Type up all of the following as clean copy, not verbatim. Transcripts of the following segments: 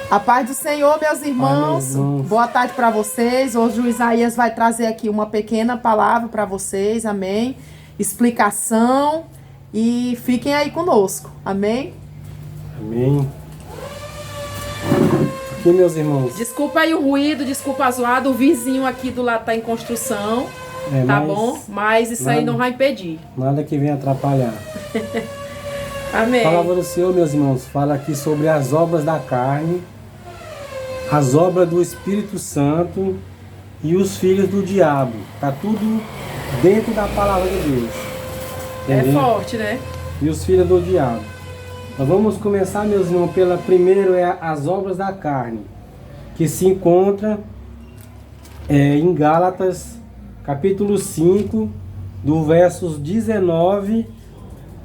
A paz do Senhor, meus irmãos. Boa tarde para vocês. Hoje o Isaías vai trazer aqui uma pequena palavra para vocês, amém? Explicação e fiquem aí conosco, amém? Amém. Aqui, meus irmãos. Desculpa aí o ruído, desculpa a zoada, o vizinho aqui do lado tá em construção, tá bom? Mas isso aí não vai impedir. Nada que venha atrapalhar. Amém. A palavra do Senhor, meus irmãos, fala aqui sobre as obras da carne, as obras do Espírito Santo e os filhos do diabo. Tá tudo dentro da palavra de Deus. Entendeu? É forte, né? E os filhos do diabo. Nós vamos começar, meus irmãos, pela primeiro as obras da carne, que se encontra em Gálatas, capítulo 5, do versos 19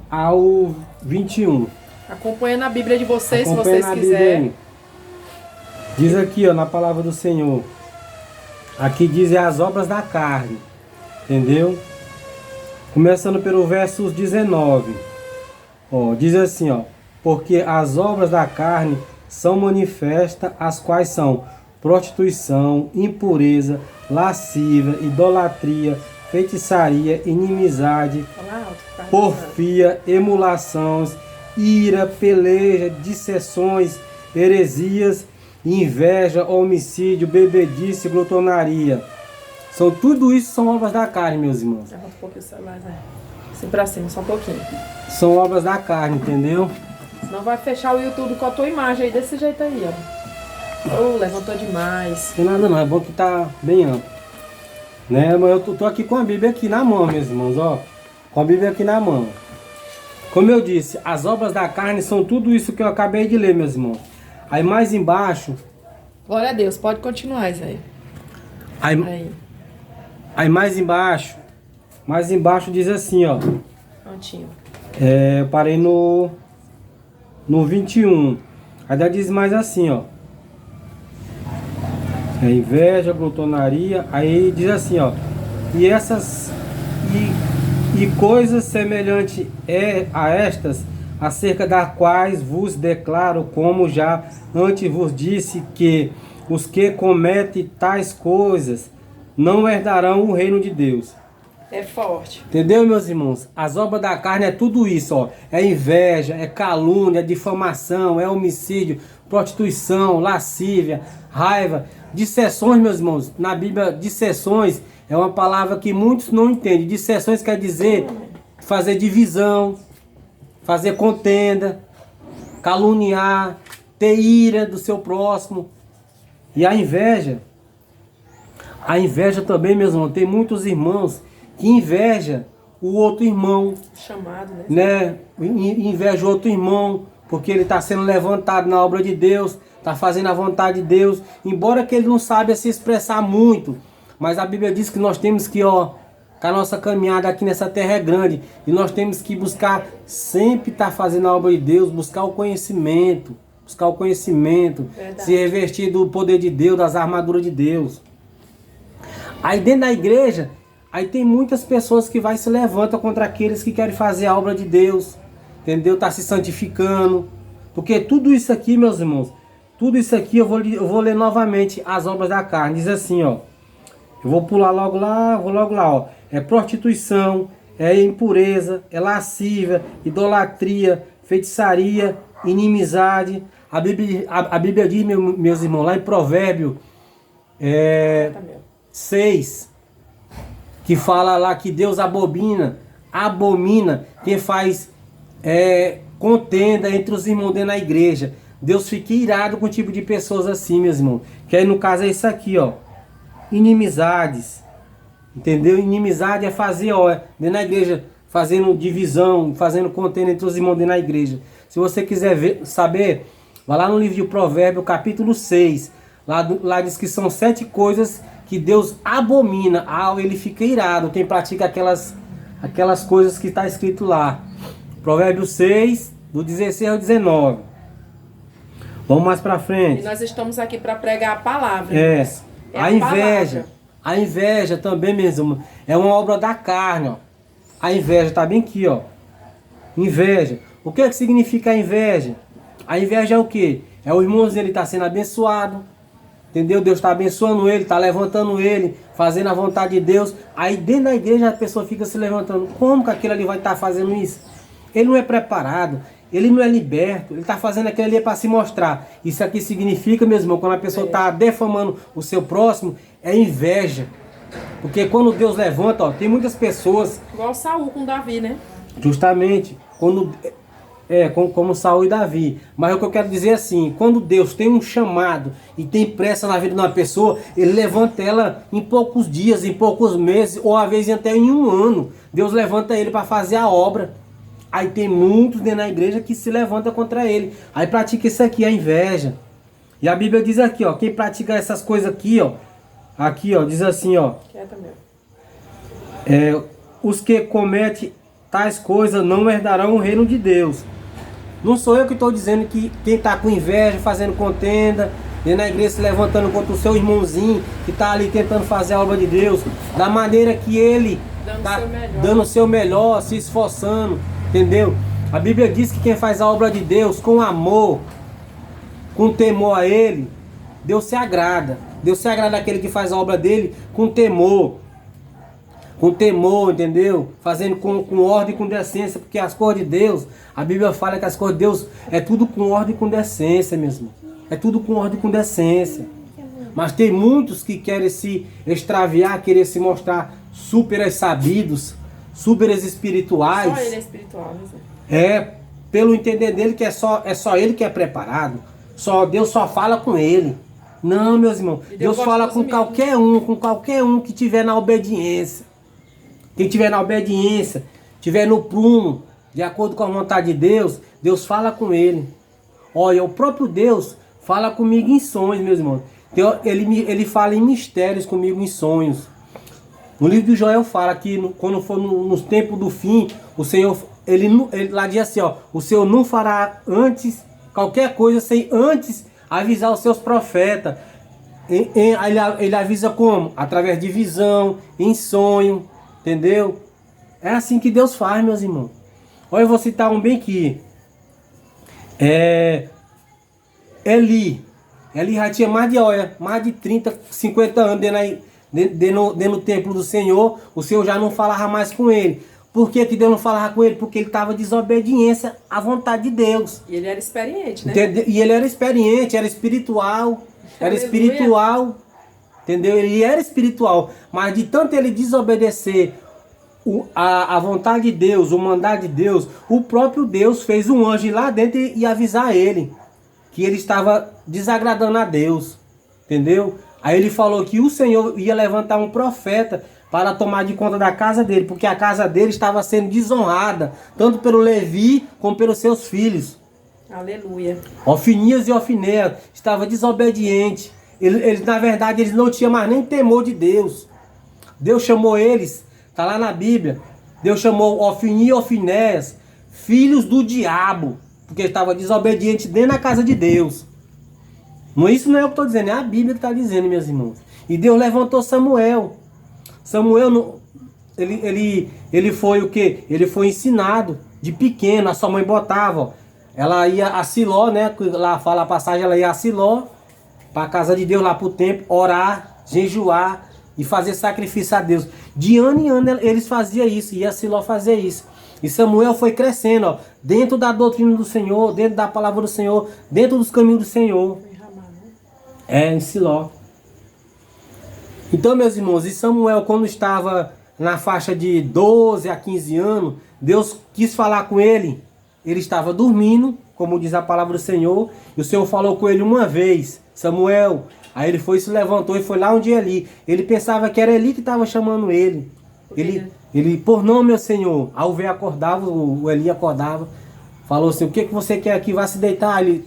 ao 21. Acompanhando a Bíblia de vocês, se vocês quiserem. Diz aqui, ó, na palavra do Senhor. Aqui diz as obras da carne. Entendeu? Começando pelo versos 19. Ó, diz assim, ó. Porque as obras da carne são manifestas, as quais são prostituição, impureza, lascívia, idolatria, feitiçaria, inimizade, porfia, emulações, ira, peleja, dissensões, heresias, inveja, homicídio, bebedice, glutonaria. Tudo isso são obras da carne, meus irmãos. Levanta um pouquinho o celular, Zé. Assim pra cima, só um pouquinho. São obras da carne, entendeu? Senão vai fechar o YouTube com a tua imagem aí, desse jeito aí, ó. Levantou demais. Não tem nada não, é bom que tá bem amplo. Né, mas eu tô aqui com a Bíblia aqui na mão, meus irmãos, ó. Com a Bíblia aqui na mão. Como eu disse, as obras da carne são tudo isso que eu acabei de ler, meus irmãos. Aí mais embaixo... Glória a Deus, pode continuar, Isaías. Aí mais embaixo diz assim, ó. Prontinho. Eu parei no 21. Aí diz mais assim, ó. Inveja, glutonaria. Aí diz assim, ó. E coisas semelhantes a estas, acerca das quais vos declaro, como já antes vos disse, que os que cometem tais coisas não herdarão o reino de Deus. É forte. Entendeu, meus irmãos? As obras da carne é tudo isso, ó. É inveja, é calúnia, é difamação, é homicídio, prostituição, lascívia, raiva, dissensões, meus irmãos. Na Bíblia, dissensões é uma palavra que muitos não entendem. Dissensões quer dizer fazer divisão, fazer contenda, caluniar, ter ira do seu próximo. E a inveja também, meus irmãos, tem muitos irmãos que inveja o outro irmão. Chamado, né? Inveja o outro irmão, porque ele está sendo levantado na obra de Deus, está fazendo a vontade de Deus, embora que ele não saiba se expressar muito. Mas a Bíblia diz que nós temos que, que a nossa caminhada aqui nessa terra é grande, e nós temos que buscar sempre estar fazendo a obra de Deus, buscar o conhecimento, Verdade. se revestir do poder de Deus, das armaduras de Deus. Aí dentro da igreja, aí tem muitas pessoas que se levantam contra aqueles que querem fazer a obra de Deus, entendeu? Tá se santificando, porque tudo isso aqui, meus irmãos, tudo isso aqui eu vou ler novamente as obras da carne. Diz assim, ó, eu vou pular logo lá, ó, é prostituição, é impureza, é lascívia, idolatria, feitiçaria, inimizade. A Bíblia diz, meus irmãos, lá em Provérbio 6, que fala lá que Deus abomina quem faz contenda entre os irmãos dentro da igreja. Deus fica irado com o tipo de pessoas assim, meus irmãos. Que aí no caso é isso aqui, ó. Inimizades. Entendeu? Inimizade é fazer, dentro da igreja, fazendo divisão, fazendo contenda entre os irmãos dentro da igreja. Se você quiser saber, vai lá no livro de Provérbio, capítulo 6. Lá diz que são 7 coisas que Deus abomina. Ele fica irado quem pratica aquelas coisas que está escrito lá. Provérbio 6, do 16 ao 19. Vamos mais para frente. E nós estamos aqui para pregar a palavra. A inveja também, mesmo, é uma obra da carne, ó. A inveja está bem aqui, ó. Inveja. O que significa a inveja? A inveja é o quê? É o irmãozinho, ele está sendo abençoado. Entendeu? Deus está abençoando ele, está levantando ele, fazendo a vontade de Deus. Aí dentro da igreja a pessoa fica se levantando. Como que aquele ali vai estar fazendo isso? Ele não é preparado, ele não é liberto, ele está fazendo aquilo ali para se mostrar. Isso aqui significa, meu irmão, quando a pessoa está defamando o seu próximo, é inveja. Porque quando Deus levanta, ó, tem muitas pessoas... Igual Saul com Davi, né? Justamente, como Saul e Davi. Mas o que eu quero dizer é assim, quando Deus tem um chamado e tem pressa na vida de uma pessoa, ele levanta ela em poucos dias, em poucos meses, ou às vezes até em um ano. Deus levanta ele para fazer a obra. Aí tem muitos dentro da igreja que se levanta contra ele. Aí pratica isso aqui, a inveja. E a Bíblia diz aqui, ó, quem pratica essas coisas aqui, ó, diz assim, ó, os que cometem tais coisas não herdarão o reino de Deus. Não sou eu que estou dizendo que quem está com inveja, fazendo contenda, dentro da igreja se levantando contra o seu irmãozinho, que está ali tentando fazer a obra de Deus, da maneira que ele está dando o seu melhor, se esforçando, entendeu? A Bíblia diz que quem faz a obra de Deus com amor, com temor a ele, Deus se agrada. Deus se agrada daquele que faz a obra dele com temor. Com temor, entendeu? Fazendo com ordem e com decência, porque as coisas de Deus, a Bíblia fala que as coisas de Deus é tudo com ordem e com decência mesmo. É tudo com ordem e com decência. Mas tem muitos que querem se extraviar, querer se mostrar super sabidos, super espirituais. Só ele é espiritual, né? Pelo entender dele que é só ele que é preparado. Deus só fala com ele. Não, meus irmãos, Deus fala com qualquer um que tiver na obediência. Quem tiver na obediência, tiver no prumo, de acordo com a vontade de Deus, Deus fala com ele. Olha, o próprio Deus fala comigo em sonhos, meus irmãos. Ele fala em mistérios comigo em sonhos. No livro de Joel fala que quando for nos tempos do fim, o Senhor, ele lá diz assim, ó, o Senhor não fará antes qualquer coisa sem antes avisar os seus profetas. Ele avisa como? Através de visão, em sonho, entendeu? É assim que Deus faz, meus irmãos. Olha, eu vou citar um bem aqui. Eli já tinha mais de 30, 50 anos dentro do templo do Senhor. O Senhor já não falava mais com ele. Por que Deus não falava com ele? Porque ele estava desobediência à vontade de Deus. E ele era experiente, né? Entendeu? E ele era experiente, era espiritual. Era espiritual. Entendeu? Ele era espiritual. Mas de tanto ele desobedecer a vontade de Deus, o mandado de Deus, o próprio Deus fez um anjo ir lá dentro e avisar ele que ele estava desagradando a Deus. Entendeu? Aí ele falou que o Senhor ia levantar um profeta para tomar de conta da casa dele, porque a casa dele estava sendo desonrada, tanto pelo Levi como pelos seus filhos. Aleluia. Ofinias e Ofinéias estavam desobedientes. Na verdade, eles não tinham mais nem temor de Deus. Deus chamou eles, está lá na Bíblia, Deus chamou Ofinias e Ofinéias, filhos do diabo, porque estavam desobedientes dentro da casa de Deus. Isso não é o que eu estou dizendo, é a Bíblia que está dizendo, meus irmãos. E Deus levantou Samuel. Samuel, ele foi o quê? Ele foi ensinado de pequeno. A sua mãe botava, ó, ela ia a Siló, né? Lá fala a passagem, ela ia a Siló, para a casa de Deus, lá para o templo, orar, jejuar e fazer sacrifício a Deus. De ano em ano eles faziam isso, ia a Siló fazer isso. E Samuel foi crescendo, ó, dentro da doutrina do Senhor, dentro da palavra do Senhor, dentro dos caminhos do Senhor. Em Siló. Então, meus irmãos, e Samuel, quando estava na faixa de 12 a 15 anos, Deus quis falar com ele. Ele estava dormindo, como diz a palavra do Senhor, e o Senhor falou com ele uma vez, Samuel. Aí ele se levantou e foi lá onde Eli. Ele pensava que era Eli que estava chamando ele. Ele, por não, meu Senhor. Aí o velho acordava, o Eli acordava, falou assim, o que você quer aqui? Vai se deitar. Ele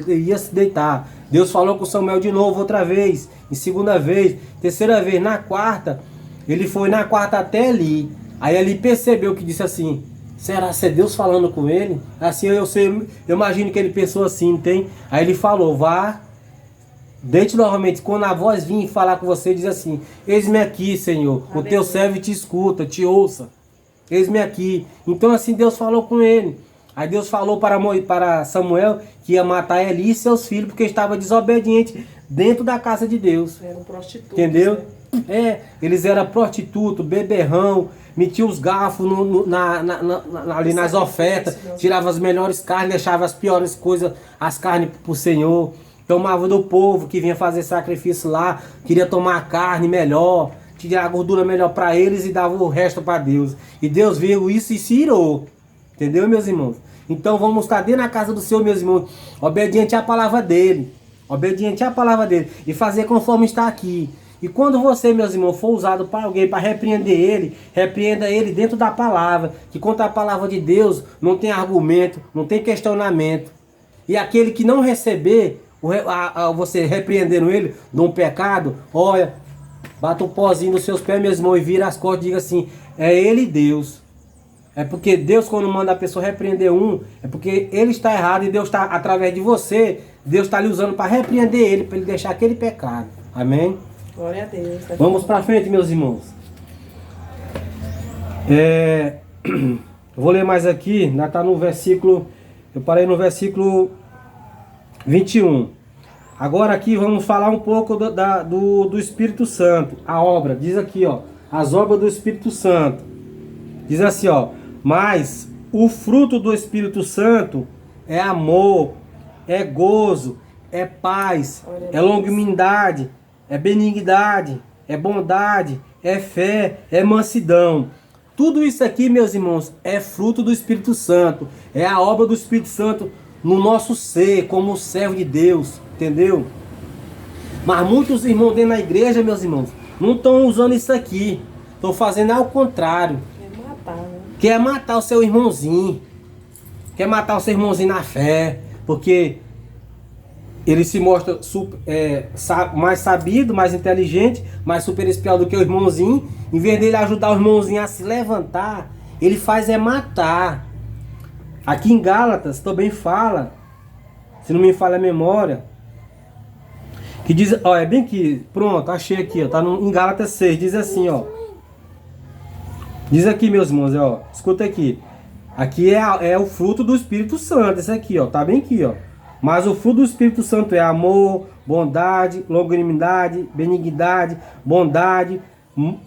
ia se deitar. Deus falou com Samuel de novo, outra vez, em segunda vez, terceira vez, na quarta. Ele foi na quarta até ali. Aí ele percebeu que disse assim, será que é Deus falando com ele? Assim eu imagino que ele pensou assim, tem? Aí ele falou, vá, deite novamente. Quando a voz vir falar com você, diz assim, eis-me aqui, Senhor, o teu servo te escuta, te ouça. Eis-me aqui. Então assim Deus falou com ele. Aí Deus falou para Samuel que ia matar Eli e seus filhos porque estava desobediente dentro da casa de Deus. Eram prostitutos. Entendeu? Né? Eles eram prostitutos, beberrão, metiam os garfos ali nas ofertas, tiravam as melhores carnes, deixavam as piores coisas, as carnes para o Senhor. Tomava do povo que vinha fazer sacrifício lá, queria tomar a carne melhor, tirar a gordura melhor para eles e dava o resto para Deus. E Deus viu isso e se irou. Entendeu, meus irmãos? Então vamos estar dentro da casa do Senhor, meus irmãos, obediente à palavra dele. Obediente à palavra dele. E fazer conforme está aqui. E quando você, meus irmãos, for usado para alguém, para repreender ele, repreenda ele dentro da palavra. Que contra a palavra de Deus não tem argumento, não tem questionamento. E aquele que não receber, você repreendendo ele de um pecado, olha, bata um pozinho nos seus pés, meus irmãos, e vira as costas e diga assim, é ele Deus. É porque Deus, quando manda a pessoa repreender é porque ele está errado e Deus está, através de você, Deus está lhe usando para repreender ele, para ele deixar aquele pecado. Amém? Glória a Deus. Vamos para frente, meus irmãos. Vou ler mais aqui, ainda está no versículo, eu parei no versículo 21. Agora aqui vamos falar um pouco do Espírito Santo, a obra, diz aqui, ó, as obras do Espírito Santo. Diz assim, ó, mas o fruto do Espírito Santo é amor, é gozo, é paz, é longanimidade, é benignidade, é bondade, é fé, é mansidão. Tudo isso aqui, meus irmãos, é fruto do Espírito Santo. É a obra do Espírito Santo no nosso ser, como servo de Deus, entendeu? Mas muitos irmãos dentro da igreja, meus irmãos, não estão usando isso aqui. Estão fazendo ao contrário. Quer matar o seu irmãozinho. Quer matar o seu irmãozinho na fé. Porque ele se mostra mais sabido, mais inteligente, mais super espiritual do que o irmãozinho. Em vez dele ajudar o irmãozinho a se levantar, ele faz matar. Aqui em Gálatas também fala, se não me falha a memória, que diz, ó, é bem aqui, pronto, achei aqui, ó, tá em Gálatas 6, diz assim, ó. Diz aqui, meus irmãos, ó, escuta aqui. Aqui é o fruto do Espírito Santo, esse aqui, ó, tá bem aqui, ó. Mas o fruto do Espírito Santo é amor, bondade, longanimidade, benignidade, bondade,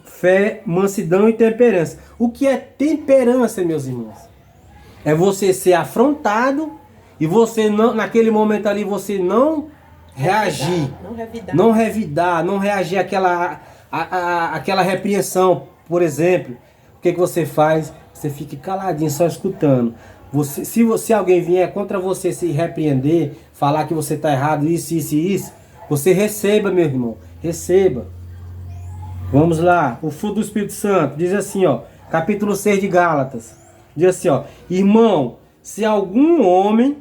fé, mansidão e temperança. O que é temperança, meus irmãos? É você ser afrontado e você não, naquele momento ali, você não reagir, não revidar, não reagir àquela repreensão, por exemplo. O que você faz? Você fica caladinho, só escutando. Se alguém vier contra você se repreender, falar que você está errado, isso, você receba, meu irmão, receba. Vamos lá, o fruto do Espírito Santo, diz assim, ó, capítulo 6 de Gálatas, diz assim, ó, irmão, se algum homem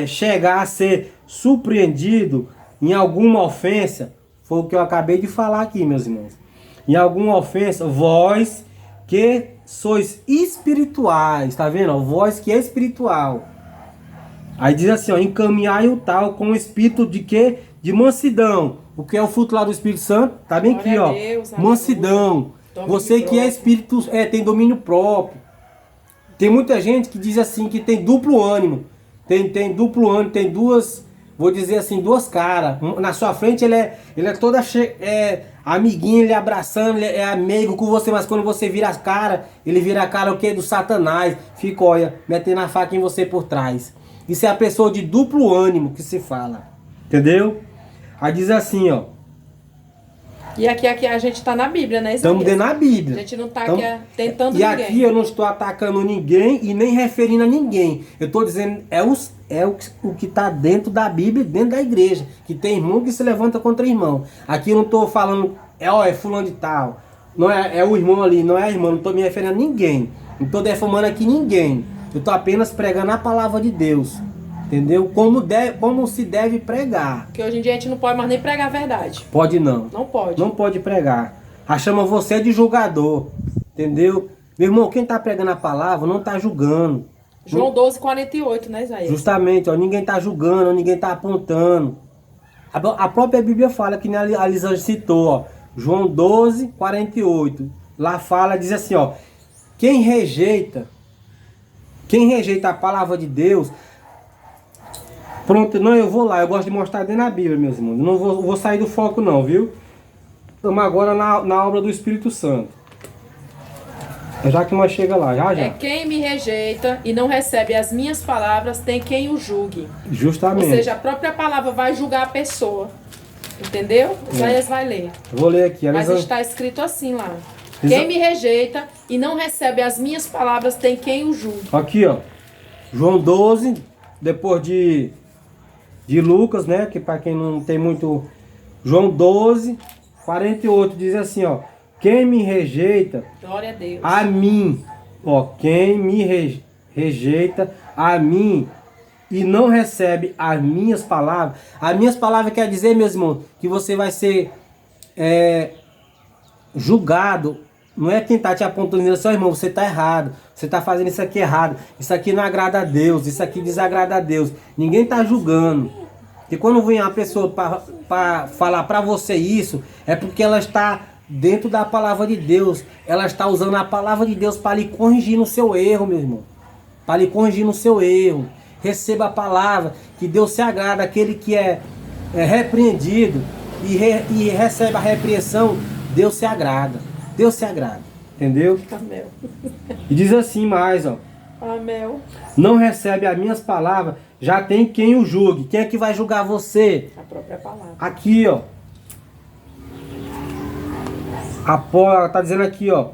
chegar a ser surpreendido em alguma ofensa, foi o que eu acabei de falar aqui, meus irmãos, em alguma ofensa, vós que sois espirituais, tá vendo? Vós que é espiritual. Aí diz assim, ó, encaminhai o tal com o espírito de quê? De mansidão. O que é o fruto lá do Espírito Santo? Tá bem aqui, ó. Deus, mansidão. Você que é espírito, tem domínio próprio. Tem muita gente que diz assim que tem duplo ânimo. Tem duplo ânimo, tem duas, vou dizer assim, duas caras. Na sua frente ele é toda amiguinho, ele abraçando, ele é amigo com você, mas quando você vira a cara, ele vira a cara o quê? Do Satanás. Fica, olha, metendo a faca em você por trás. Isso é a pessoa de duplo ânimo que se fala. Entendeu? Aí diz assim, ó. E aqui a gente está na Bíblia, né? Estamos dentro da Bíblia. A gente não está aqui tentando ninguém. E aqui eu não estou atacando ninguém e nem referindo a ninguém. Eu estou dizendo, o que está dentro da Bíblia, dentro da igreja. Que tem irmão que se levanta contra irmão. Aqui eu não estou falando, é fulano de tal. Não é o irmão ali, não é a irmã. Não estou me referindo a ninguém. Não estou defamando aqui ninguém. Eu estou apenas pregando a palavra de Deus. Entendeu? Como se deve pregar. Porque hoje em dia a gente não pode mais nem pregar a verdade. Pode não. Não pode. Não pode pregar. Chama você de julgador. Entendeu? Meu irmão, quem está pregando a palavra não está julgando. João 12:48, né, Isaías? Justamente, ó, ninguém está julgando, ninguém está apontando. A própria Bíblia fala, que a Lisângela citou, ó, João 12:48. Lá fala, diz assim, ó, quem rejeita Quem rejeita a palavra de Deus... Pronto, não, eu vou lá. Eu gosto de mostrar dentro da Bíblia, meus irmãos. Não vou sair do foco não, viu? Estamos agora na obra do Espírito Santo. Já que nós chega lá, já. É quem me rejeita e não recebe as minhas palavras, tem quem o julgue. Justamente. Ou seja, a própria palavra vai julgar a pessoa. Entendeu? Isaías vai ler. Vou ler aqui. Mas está escrito assim lá. Quem me rejeita e não recebe as minhas palavras, tem quem o julgue. Aqui, ó. João 12, depois de Lucas, né? Que para quem não tem muito... João 12, 48 diz assim, ó. Quem me rejeita... Glória a Deus. A mim. Ó, quem me rejeita a mim e não recebe as minhas palavras. As minhas palavras quer dizer, meus irmãos, que você vai ser julgado. Não é quem está te apontando, dizendo assim, ó, irmão, você está errado. Você está fazendo isso aqui errado. Isso aqui não agrada a Deus. Isso aqui desagrada a Deus. Ninguém está julgando. Porque quando vem uma pessoa para falar para você isso, é porque ela está dentro da palavra de Deus. Ela está usando a palavra de Deus para lhe corrigir no seu erro, meu irmão. Para lhe corrigir no seu erro. Receba a palavra, que Deus se agrada. Aquele que é repreendido e recebe a repreensão, Deus se agrada. Deus se agrada. Entendeu? Amém. E diz assim mais, ó. Amém. Não recebe as minhas palavras, já tem quem o julgue. Quem é que vai julgar você? A própria palavra. Aqui, ó. Tá dizendo aqui, ó.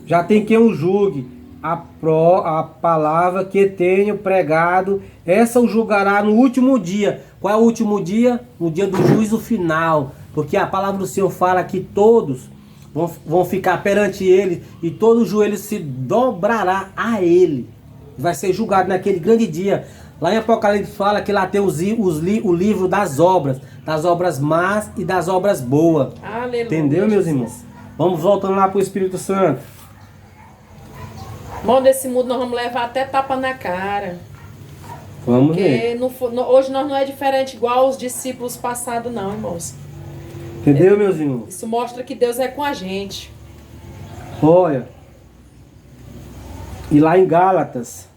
Já tem quem o julgue. A palavra que tenho pregado, essa o julgará no último dia. Qual é o último dia? No dia do juízo final. Porque a palavra do Senhor fala que todos vão ficar perante ele e todo joelho se dobrará a ele. Vai ser julgado naquele grande dia. Lá em Apocalipse fala que lá tem o livro das obras más e das obras boas. Aleluia. Entendeu, meus irmãos? Vamos voltando lá para o Espírito Santo. Bom, desse mundo nós vamos levar até tapa na cara. Vamos ver. Hoje nós não é diferente igual os discípulos passados não, irmãos. Entendeu, meus irmãos? Isso mostra que Deus é com a gente. Olha. E lá em Gálatas,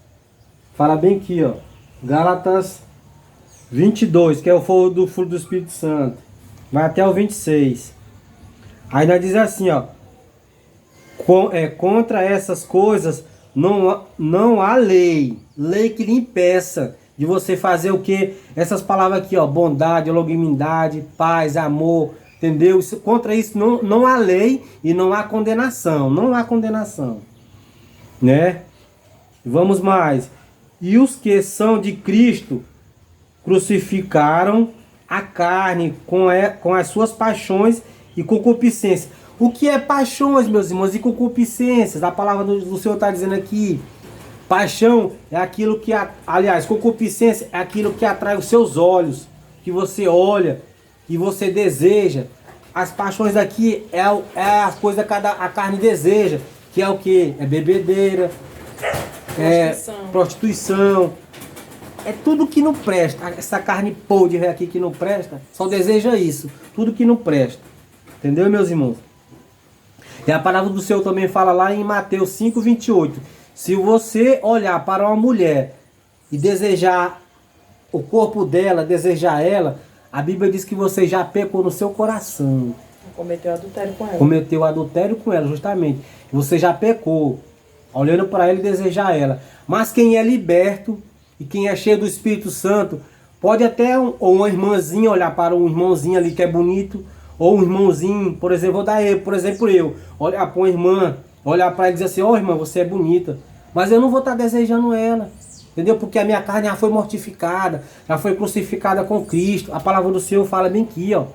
fala bem aqui, ó. Gálatas 22, que é o fogo do fruto do Espírito Santo. Vai até o 26. Aí nós diz assim, ó. Contra essas coisas não há lei que lhe impeça de você fazer o que? Essas palavras aqui, ó. Bondade, longanimidade, paz, amor. Entendeu? Contra isso não há lei e não há condenação. Não há condenação. Né? Vamos mais. E os que são de Cristo crucificaram a carne com as suas paixões e concupiscências. O que é paixões, meus irmãos, e concupiscências? A palavra do Senhor está dizendo aqui. Paixão é aquilo que... Aliás, concupiscência é aquilo que atrai os seus olhos. Que você olha e você deseja. As paixões aqui é a coisa que a carne deseja. Que é o que? É bebedeira. Prostituição. É tudo que não presta. Essa carne podre aqui que não presta, só deseja isso. Tudo que não presta. Entendeu, meus irmãos? E a palavra do Senhor também fala lá em Mateus 5:28. Se você olhar para uma mulher e desejar o corpo dela, desejar ela, a Bíblia diz que você já pecou no seu coração. Cometeu adultério com ela. Cometeu adultério com ela, justamente. Você já pecou, olhando para ela e desejar ela. Mas quem é liberto e quem é cheio do Espírito Santo, pode até uma irmãzinha olhar para um irmãozinho ali que é bonito, ou um irmãozinho, por exemplo, eu olhar para uma irmã, olhar para ela e dizer assim, ó irmã, você é bonita. Mas eu não vou estar desejando ela. Entendeu? Porque a minha carne já foi mortificada, já foi crucificada com Cristo. A palavra do Senhor fala bem aqui, ó.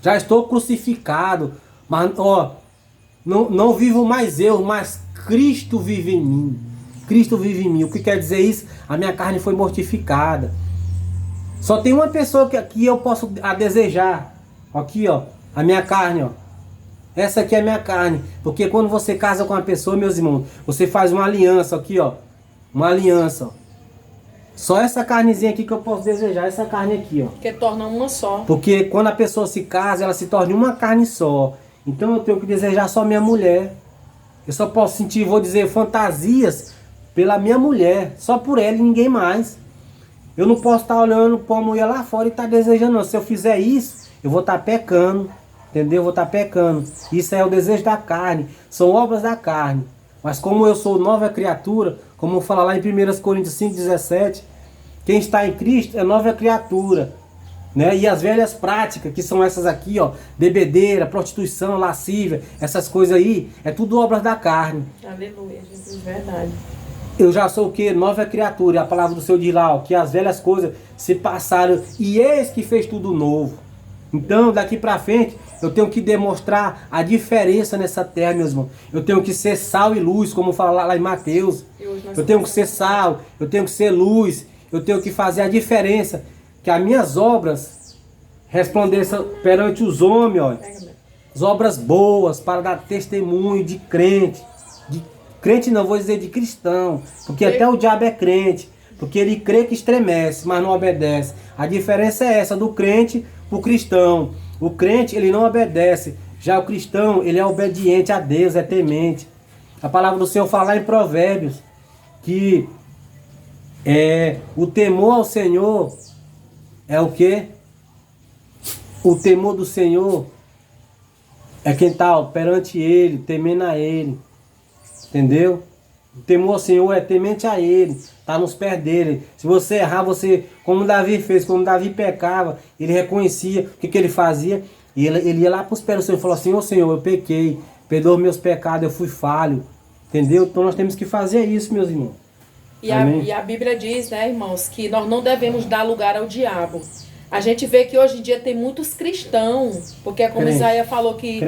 Já estou crucificado, mas, ó, não vivo mais eu, mas Cristo vive em mim. Cristo vive em mim. O que quer dizer isso? A minha carne foi mortificada. Só tem uma pessoa que eu posso desejar. Aqui, ó, a minha carne, ó. Essa aqui é a minha carne. Porque quando você casa com uma pessoa, meus irmãos, você faz uma aliança aqui, ó. Uma aliança, ó. Só essa carnezinha aqui que eu posso desejar, essa carne aqui, ó. Porque torna uma só. Porque quando a pessoa se casa, ela se torna uma carne só. Então eu tenho que desejar só minha mulher. Eu só posso sentir, vou dizer, fantasias pela minha mulher, só por ela e ninguém mais. Eu não posso estar olhando para uma mulher lá fora e estar desejando, não. Se eu fizer isso, eu vou estar pecando, entendeu? Eu vou estar pecando. Isso é o desejo da carne, são obras da carne. Mas como eu sou nova criatura, como fala lá em 1 Coríntios 5,17, quem está em Cristo é nova criatura, né? E as velhas práticas, que são essas aqui, ó, bebedeira, prostituição, lascívia, essas coisas aí, é tudo obras da carne. Aleluia, Jesus, verdade. Eu já sou o que? Nova criatura. E a palavra do Senhor diz lá, ó, que as velhas coisas se passaram e eis que fez tudo novo. Então, daqui pra frente, eu tenho que demonstrar a diferença nessa terra, meus irmãos. Eu tenho que ser sal e luz, como fala lá em Mateus. Eu tenho que ser sal, eu tenho que ser luz, eu tenho que fazer a diferença. Que as minhas obras resplandeçam perante os homens, ó. As obras boas para dar testemunho de crente. De crente não, vou dizer de cristão. Porque até o diabo é crente. Porque ele crê que estremece, mas não obedece. A diferença é essa do crente para o cristão. O crente, ele não obedece. Já o cristão, ele é obediente a Deus, é temente. A palavra do Senhor fala lá em Provérbios que o temor ao Senhor é o quê? O temor do Senhor é quem está perante Ele, temendo a Ele. Entendeu? O temor ao Senhor é temente a Ele, está nos pés dele. Se você errar, você, como Davi fez, como Davi pecava, ele reconhecia o que ele fazia. E ele ia lá para os pés do Senhor e falou assim: ô Senhor, eu pequei, perdoa meus pecados, eu fui falho. Entendeu? Então nós temos que fazer isso, meus irmãos. E a Bíblia diz, né, irmãos, que nós não devemos dar lugar ao diabo. A gente vê que hoje em dia tem muitos cristãos, porque é como Isaías falou que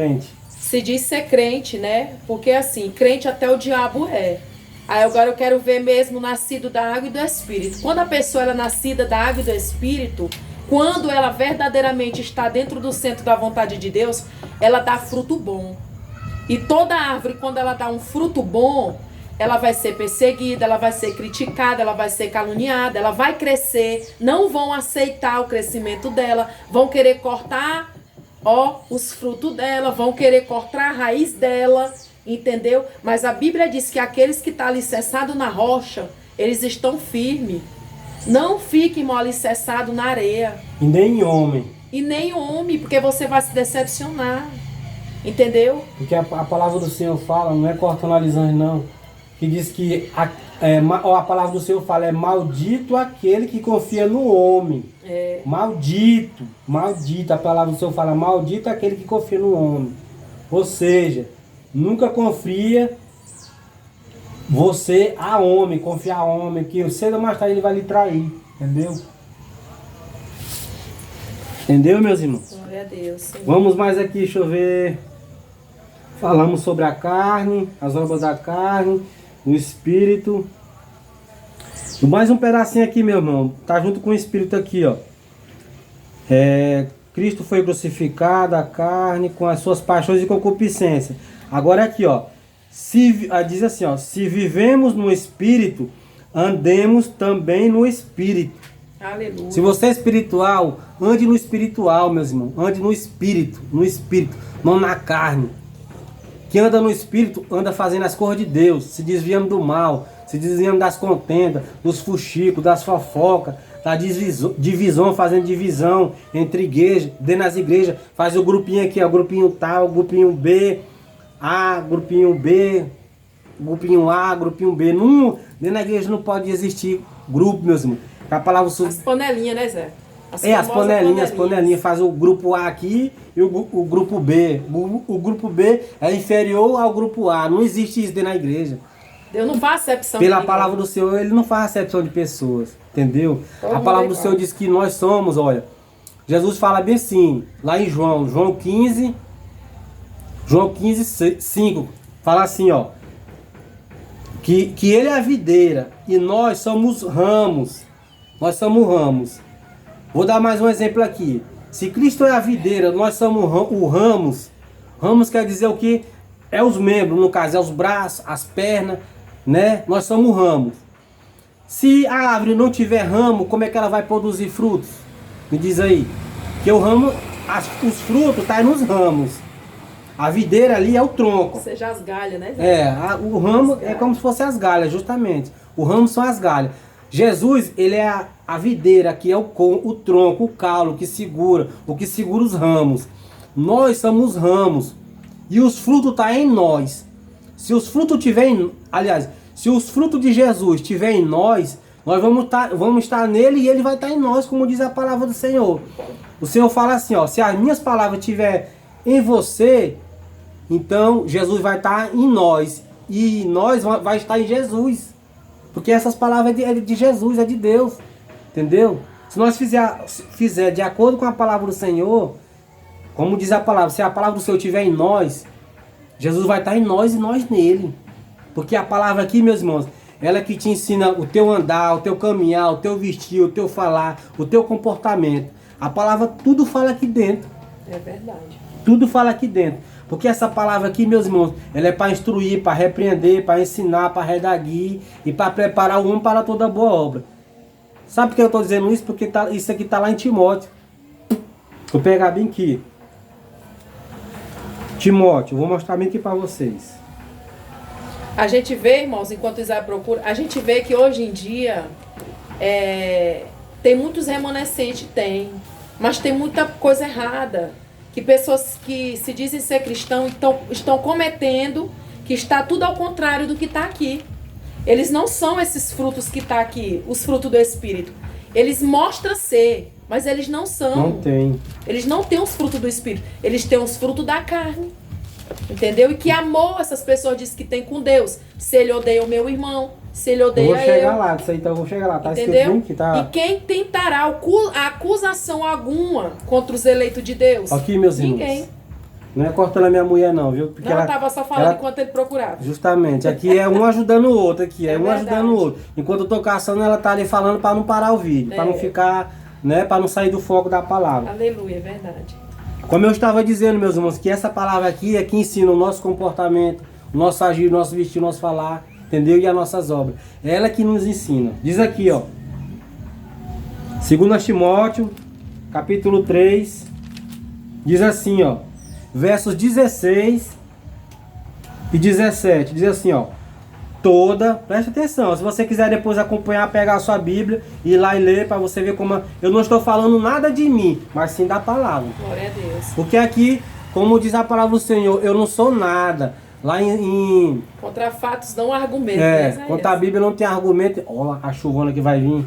se diz ser crente, né? Porque assim, crente até o diabo é. Aí agora eu quero ver mesmo nascido da água e do Espírito. Quando a pessoa ela é nascida da água e do Espírito, quando ela verdadeiramente está dentro do centro da vontade de Deus, ela dá fruto bom. E toda árvore, quando ela dá um fruto bom, ela vai ser perseguida, ela vai ser criticada, ela vai ser caluniada, ela vai crescer, não vão aceitar o crescimento dela, vão querer cortar, os frutos dela, vão querer cortar a raiz dela, entendeu? Mas a Bíblia diz que aqueles que estão alicerçados na rocha, eles estão firmes. Não fiquem mal alicerçados na areia. E nem homem. E nem homem, porque você vai se decepcionar. Entendeu? Porque a palavra do Senhor fala, não é cortando alisando não, que diz que a palavra do Senhor fala, é maldito aquele que confia no homem. Maldito, a palavra do Senhor fala, maldito aquele que confia no homem. Ou seja, nunca confia você a homem, confiar a homem, que cedo ou mais tarde ele vai lhe trair, entendeu? Entendeu, meus irmãos? Glória a Deus, Senhor. Vamos mais aqui, deixa eu ver. Falamos sobre a carne, as obras da carne, o espírito. Mais um pedacinho aqui, meu irmão. Tá junto com o espírito aqui, ó. Cristo foi crucificado, a carne, com as suas paixões e concupiscência. Agora aqui, ó. Diz assim, ó. Se vivemos no espírito, andemos também no espírito. Aleluia. Se você é espiritual, ande no espiritual, meus irmãos. Ande no espírito, não na carne. Quem anda no espírito, anda fazendo as coisas de Deus, se desviando do mal, se desviando das contendas, dos fuxicos, das fofocas, da divisão, fazendo divisão entre igrejas, dentro das igrejas, faz o grupinho aqui, ó, grupinho tal, grupinho B, A, grupinho B, grupinho A, grupinho B. Dentro da igreja não pode existir grupo, meus irmãos. A palavra... As panelinhas, né, Zé? As panelinhas, faz o grupo A aqui e o grupo B. O grupo B é inferior ao grupo A. Não existe isso dentro da igreja. Deus não faz acepção. Pela palavra do Senhor, ele não faz acepção de pessoas. Entendeu? A palavra do Senhor diz que nós somos, olha. Jesus fala bem assim, lá em João 15, 5. Fala assim, ó. Que ele é a videira e nós somos ramos. Nós somos ramos. Vou dar mais um exemplo aqui. Se Cristo é a videira, nós somos o ramos. Ramos quer dizer o que? É os membros, no caso, é os braços, as pernas, né? Nós somos ramos. Se a árvore não tiver ramo, como é que ela vai produzir frutos? Me diz aí. Que o ramo, os frutos estão nos ramos. A videira ali é o tronco. Ou seja, as galhas, né? O ramo é como se fosse as galhas, justamente. O ramo são as galhas. Jesus, ele é a videira, que é o tronco, o caule, o que segura os ramos. Nós somos os ramos. E os frutos estão em nós. Se os frutos se os frutos de Jesus estiverem em nós, nós vamos estar nele e ele vai estar em nós, como diz a palavra do Senhor. O Senhor fala assim, ó, se as minhas palavras estiverem em você, então Jesus vai estar em nós. E nós vai estar em Jesus. Porque essas palavras é de Jesus, é de Deus. Entendeu? Se nós fizer de acordo com a palavra do Senhor, como diz a palavra, se a palavra do Senhor estiver em nós, Jesus vai estar em nós e nós nele. Porque a palavra aqui, meus irmãos, ela é que te ensina o teu andar, o teu caminhar, o teu vestir, o teu falar, o teu comportamento. A palavra tudo fala aqui dentro. É verdade. Tudo fala aqui dentro. Porque essa palavra aqui, meus irmãos, ela é para instruir, para repreender, para ensinar, para redarguir e para preparar o homem para toda boa obra. Sabe por que eu estou dizendo isso? Porque isso aqui está lá em Timóteo. Vou pegar bem aqui. Timóteo, vou mostrar bem aqui para vocês. A gente vê, irmãos, enquanto Isaías procura, a gente vê que hoje em dia tem muitos remanescentes, mas tem muita coisa errada. Que pessoas que se dizem ser cristãos estão cometendo, que está tudo ao contrário do que está aqui. Eles não são esses frutos que está aqui, os frutos do Espírito. Eles mostram ser, mas eles não são. Não tem. Eles não têm os frutos do Espírito. Eles têm os frutos da carne. Entendeu? E que amor essas pessoas dizem que tem com Deus. Se ele odeia o meu irmão, se ele odeia eu. Vou chegar lá, isso aí, então eu vou chegar lá. Tá entendeu? Escrito tá... E quem tentará acusação alguma contra os eleitos de Deus? Aqui, meus irmãos. Ninguém. Não é cortando a minha mulher não, viu? Porque Não, eu estava só falando enquanto ele procurava. Justamente, aqui é um ajudando o outro, aqui é um verdade. ajudando o outro. Enquanto eu tô caçando, ela tá ali falando para não parar o vídeo, para não ficar, né, para não sair do foco da palavra. Aleluia, é verdade. Como eu estava dizendo, meus irmãos, que essa palavra aqui é que ensina o nosso comportamento, o nosso agir, o nosso vestir, o nosso falar, entendeu? E as nossas obras. É ela que nos ensina. Diz aqui, ó. 2 Timóteo, capítulo 3, diz assim, ó. Versos 16 e 17. Diz assim, ó. Presta atenção. Se você quiser depois acompanhar, pegar a sua Bíblia e ir lá e ler para você ver como eu não estou falando nada de mim, mas sim da palavra. Glória a Deus. Porque aqui, como diz a palavra do Senhor, eu não sou nada. Lá contra fatos não há argumento. Contra a Bíblia não tem argumento. Olha a chuvona que vai vir.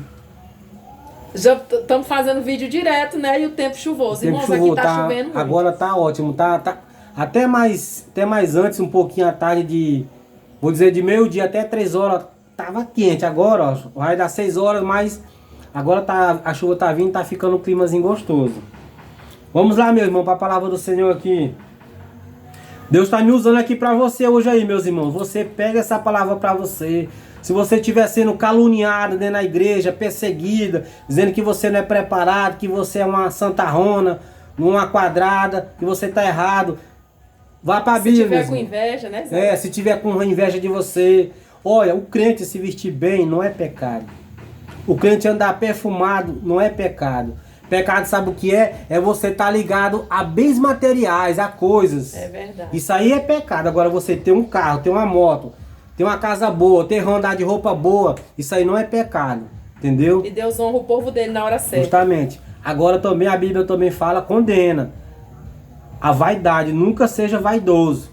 Já estamos fazendo vídeo direto, né? E o tempo chuvoso. Irmãos, aqui tá chovendo muito. Agora tá ótimo. Tá até mais antes, um pouquinho à tarde vou dizer de meio-dia até 3 horas, tava quente. Agora, ó, vai dar 6 horas, mas agora a chuva tá vindo, tá ficando um climazinho gostoso. Vamos lá, meu irmão, para a palavra do Senhor aqui. Deus está me usando aqui para você hoje aí, meus irmãos. Você pega essa palavra para você. Se você estiver sendo caluniado dentro da igreja, perseguida, dizendo que você não é preparado, que você é uma santarrona, uma quadrada, que você está errado, vá para a Bíblia. Se tiver com inveja, né? Se tiver com inveja de você. Olha, o crente se vestir bem não é pecado. O crente andar perfumado não é pecado. Pecado, sabe o que é? É você estar ligado a bens materiais, a coisas. É verdade. Isso aí é pecado. Agora você ter um carro, ter uma moto, ter uma casa boa, ter andar de roupa boa, isso aí não é pecado. Entendeu? E Deus honra o povo dele na hora certa. Justamente. Agora também a Bíblia também fala, condena a vaidade. Nunca seja vaidoso.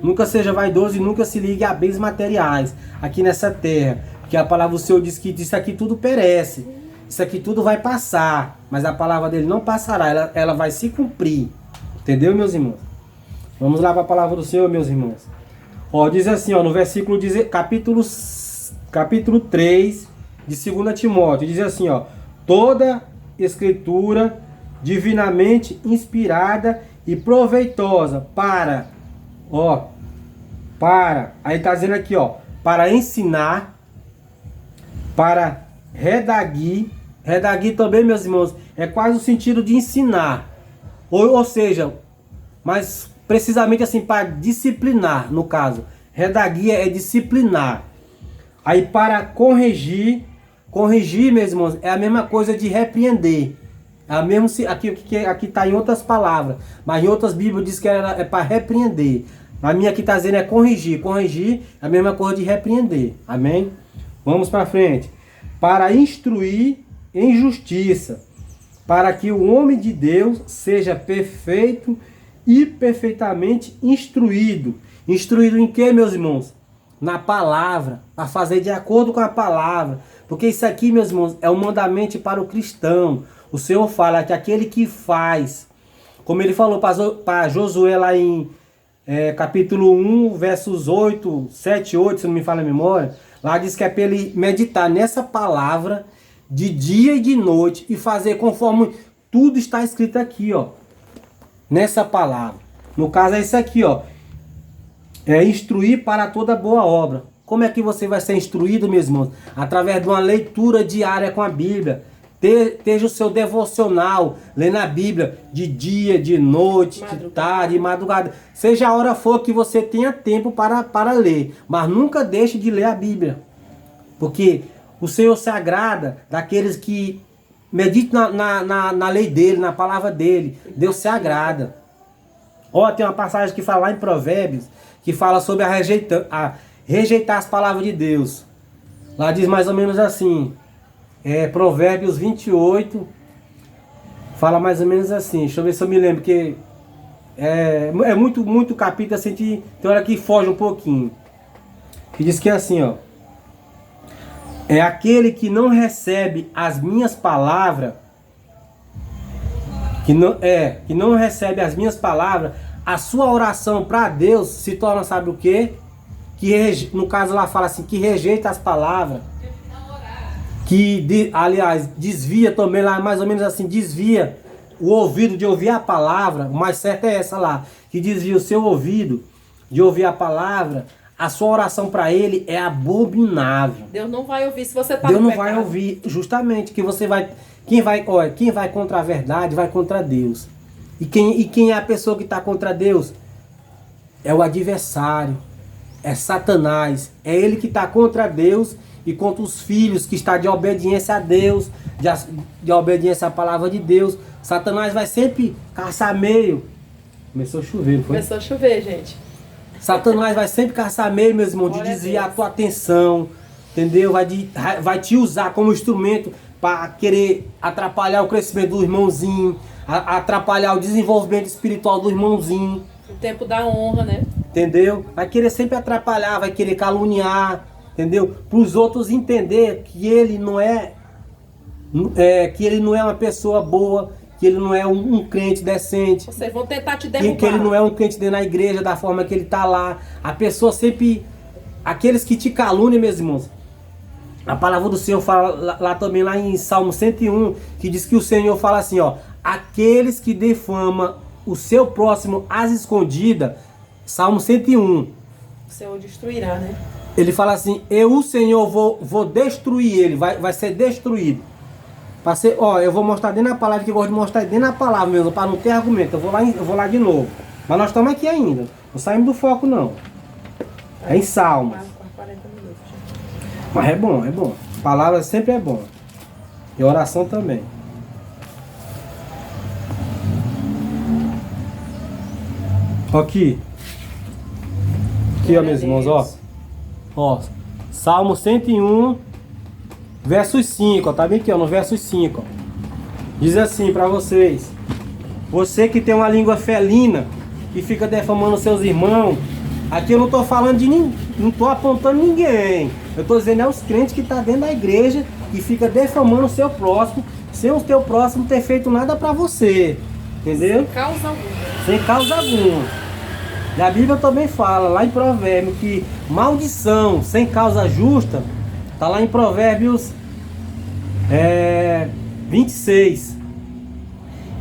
Nunca seja vaidoso e nunca se ligue a bens materiais aqui nessa terra. Porque a palavra do Senhor diz que isso aqui tudo perece. Isso aqui tudo vai passar. Mas a palavra dele não passará. Ela vai se cumprir. Entendeu, meus irmãos? Vamos lá para a palavra do Senhor, meus irmãos. Ó, diz assim, ó, no versículo capítulo 3 de 2 Timóteo. Diz assim, ó. Toda escritura divinamente inspirada e proveitosa aí está dizendo aqui, ó, para ensinar, para redarguir também, meus irmãos, é quase o sentido de ensinar, ou seja, mas precisamente assim, para disciplinar, no caso, redarguir é disciplinar, aí para corrigir, meus irmãos, é a mesma coisa de repreender, Aqui está em outras palavras, mas em outras Bíblias diz que é para repreender. A minha aqui está dizendo é corrigir. Corrigir é a mesma coisa de repreender. Amém? Vamos para frente. Para instruir em justiça, para que o homem de Deus seja perfeito e perfeitamente instruído. Instruído em quê, meus irmãos? Na palavra, para fazer de acordo com a palavra. Porque isso aqui, meus irmãos, é um mandamento para o cristão. O Senhor fala que aquele que faz, como ele falou para Josué lá em capítulo 1, versos 8, 7, 8, se não me falha a memória, lá diz que é para ele meditar nessa palavra de dia e de noite e fazer conforme tudo está escrito aqui, ó. Nessa palavra. No caso é isso aqui, ó. É instruir para toda boa obra. Como é que você vai ser instruído, meus irmãos? Através de uma leitura diária com a Bíblia. Esteja o seu devocional, lendo a Bíblia de dia, de noite, de tarde, de madrugada. Seja a hora for que você tenha tempo para ler. Mas nunca deixe de ler a Bíblia. Porque o Senhor se agrada daqueles que meditam na lei dele, na palavra dele. Deus se agrada. Ó, tem uma passagem que fala lá em Provérbios, que fala sobre rejeitar as palavras de Deus. Lá diz mais ou menos assim. Provérbios 28 fala mais ou menos assim. Deixa eu ver se eu me lembro, porque é muito capítulo assim, tem hora que foge um pouquinho. Que diz que é assim, ó. É aquele que não recebe as minhas palavras, que não recebe as minhas palavras, a sua oração para Deus se torna, sabe o quê? No caso lá fala assim, que rejeita as palavras. Aliás, desvia também lá, mais ou menos assim, desvia o ouvido de ouvir a palavra. O mais certo é essa lá, que desvia o seu ouvido de ouvir a palavra. A sua oração para ele é abominável. Deus não vai ouvir se você está no pecado. Deus não vai ouvir, justamente, que você vai... Quem vai contra a verdade vai contra Deus. E quem é a pessoa que está contra Deus? É o adversário. É Satanás. É ele que está contra Deus e contra os filhos que está de obediência a Deus, de obediência à palavra de Deus. Satanás vai sempre caçar meio. Começou a chover, não foi? Começou a chover, gente. Satanás vai sempre caçar meio, meu irmão, de desviar a tua atenção, entendeu? Vai te usar como instrumento para querer atrapalhar o crescimento do irmãozinho, atrapalhar o desenvolvimento espiritual do irmãozinho. O tempo da honra, né? Entendeu? Vai querer sempre atrapalhar, vai querer caluniar, entendeu? Para os outros entender que ele não é uma pessoa boa, que ele não é um crente decente. Vocês vão tentar te derrubar. Que ele não é um crente dentro da igreja da forma que ele está lá. A pessoa sempre... Aqueles que te caluniam, meus irmãos. A palavra do Senhor fala lá também, lá em Salmo 101, que diz que o Senhor fala assim, ó. Aqueles que defamam o seu próximo às escondidas. Salmo 101. O Senhor destruirá, né? Ele fala assim, o Senhor vou destruir ele, vai ser destruído. Eu vou mostrar dentro da palavra, que eu gosto de mostrar dentro da palavra mesmo, para não ter argumento. Eu vou lá de novo. Mas nós estamos aqui ainda. Não saímos do foco, não. É em Salmos. Mas é bom, é bom. Palavra sempre é bom. E oração também. Aqui, ó, meus irmãos, ó. Salmo 101, versos 5, ó, tá bem aqui, ó, no versos 5, ó. Diz assim para vocês: você que tem uma língua felina, que fica defamando seus irmãos. Aqui eu não tô falando de ninguém, não tô apontando ninguém. Eu tô dizendo os crentes que tá dentro da igreja e fica defamando o seu próximo, sem o teu próximo ter feito nada para você. Entendeu? Sem causa alguma. Sem causa alguma. E a Bíblia também fala, lá em Provérbios, que maldição sem causa justa, está lá em Provérbios 26,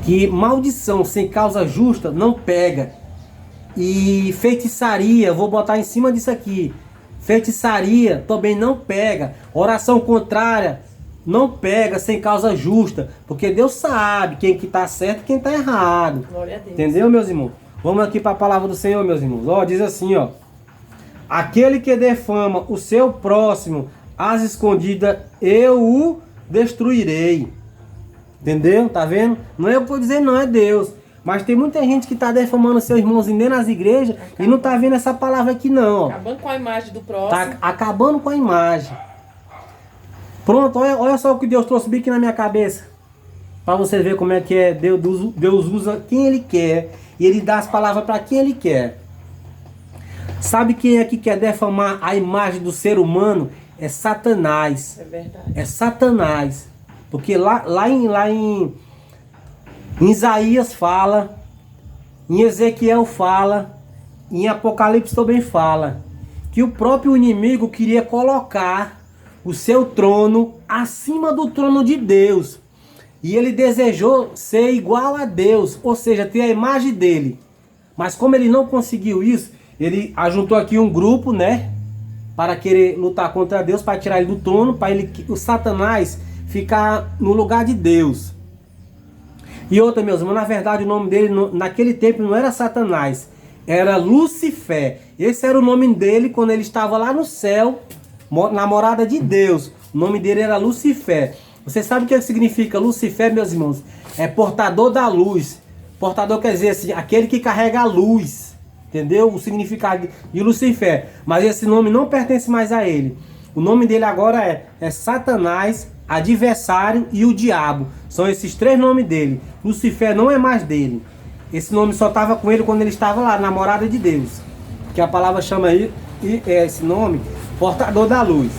que maldição sem causa justa não pega. E feitiçaria, vou botar em cima disso aqui, feitiçaria também não pega. Oração contrária não pega sem causa justa, porque Deus sabe quem que está certo e quem está errado. Glória a Deus. Entendeu, meus irmãos? Vamos aqui para a palavra do Senhor, meus irmãos. Ó, diz assim, ó. Aquele que defama o seu próximo às escondidas, eu o destruirei. Entendeu? Tá vendo? Não é eu que vou dizer, não, é Deus. Mas tem muita gente que tá defamando seus irmãozinhos dentro das igrejas e não tá vendo essa palavra aqui não. Acabando com a imagem do próximo. Tá acabando com a imagem. Pronto, olha só o que Deus trouxe bem aqui na minha cabeça. Para você ver como é que é. Deus usa quem Ele quer. E Ele dá as palavras para quem Ele quer. Sabe quem é que quer defamar a imagem do ser humano? É Satanás. É verdade. É Satanás. Porque lá em Isaías fala, em Ezequiel fala, em Apocalipse também fala, que o próprio inimigo queria colocar o seu trono acima do trono de Deus. E ele desejou ser igual a Deus, ou seja, ter a imagem dele. Mas como ele não conseguiu isso, ele ajuntou aqui um grupo, né? Para querer lutar contra Deus, para tirar ele do trono, para o Satanás ficar no lugar de Deus. E outra, meus irmãos, na verdade o nome dele naquele tempo não era Satanás, era Lucifer. Esse era o nome dele quando ele estava lá no céu, na morada de Deus. O nome dele era Lucifer. Você sabe o que significa Lucifer, meus irmãos? É portador da luz. Portador quer dizer assim, aquele que carrega a luz. Entendeu? O significado de Lucifer. Mas esse nome não pertence mais a ele. O nome dele agora é Satanás, adversário e o diabo. São esses três nomes dele. Lucifer não é mais dele. Esse nome só estava com ele quando ele estava lá, na morada de Deus. Que a palavra chama aí, esse nome, portador da luz.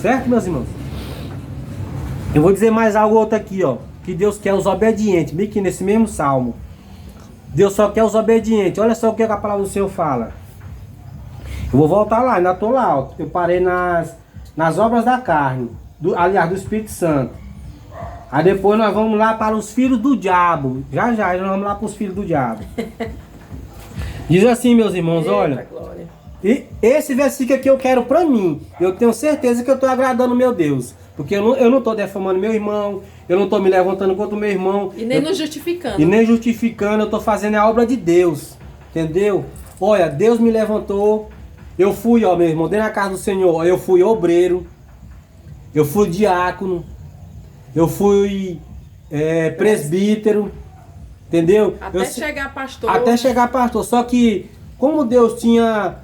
Certo, meus irmãos? Eu vou dizer mais algo outro aqui, ó. Que Deus quer os obedientes. Bem que nesse mesmo salmo. Deus só quer os obedientes. Olha só o que a palavra do Senhor fala. Eu vou voltar lá, ainda estou lá, ó. Eu parei nas obras da carne. Aliás, do Espírito Santo. Aí depois nós vamos lá para os filhos do diabo. Já nós vamos lá para os filhos do diabo. Diz assim, meus irmãos, Eita, olha. glória. E esse versículo aqui eu quero para mim. Eu tenho certeza que eu estou agradando meu Deus. Porque eu não estou defamando meu irmão. Eu não estou me levantando contra o meu irmão. E nem nos justificando. E nem justificando. Eu estou fazendo a obra de Deus. Entendeu? Olha, Deus me levantou. Eu fui, ó, meu irmão, dentro da casa do Senhor. Eu fui obreiro. Eu fui diácono. Eu fui presbítero. Entendeu? Até chegar pastor. Até chegar pastor. Só que, como Deus tinha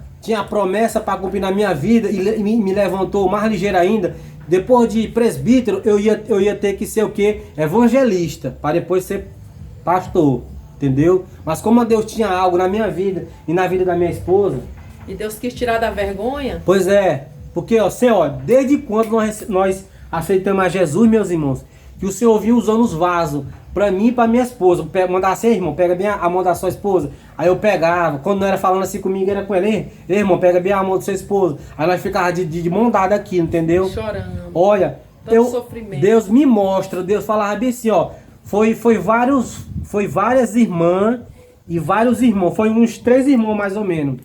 promessa para cumprir na minha vida e me levantou mais ligeiro ainda, depois de presbítero, eu ia ter que ser o quê? Evangelista, para depois ser pastor. Entendeu? Mas como Deus tinha algo na minha vida e na vida da minha esposa. E Deus quis tirar da vergonha? Pois é. Porque, ó, Senhor, desde quando nós aceitamos a Jesus, meus irmãos, que o Senhor vinha usando os vasos para mim e para minha esposa. Mandar assim, irmão, pega bem a mão da sua esposa. Aí eu pegava, quando não era falando assim comigo, era com ele, irmão, pega bem a mão da sua esposa. Aí nós ficávamos de mão dada aqui, entendeu? Chorando. Olha, Sofrimento. Deus me mostra, Deus falava bem assim, ó, foi várias irmãs e vários irmãos, foi uns 3 irmãos mais ou menos.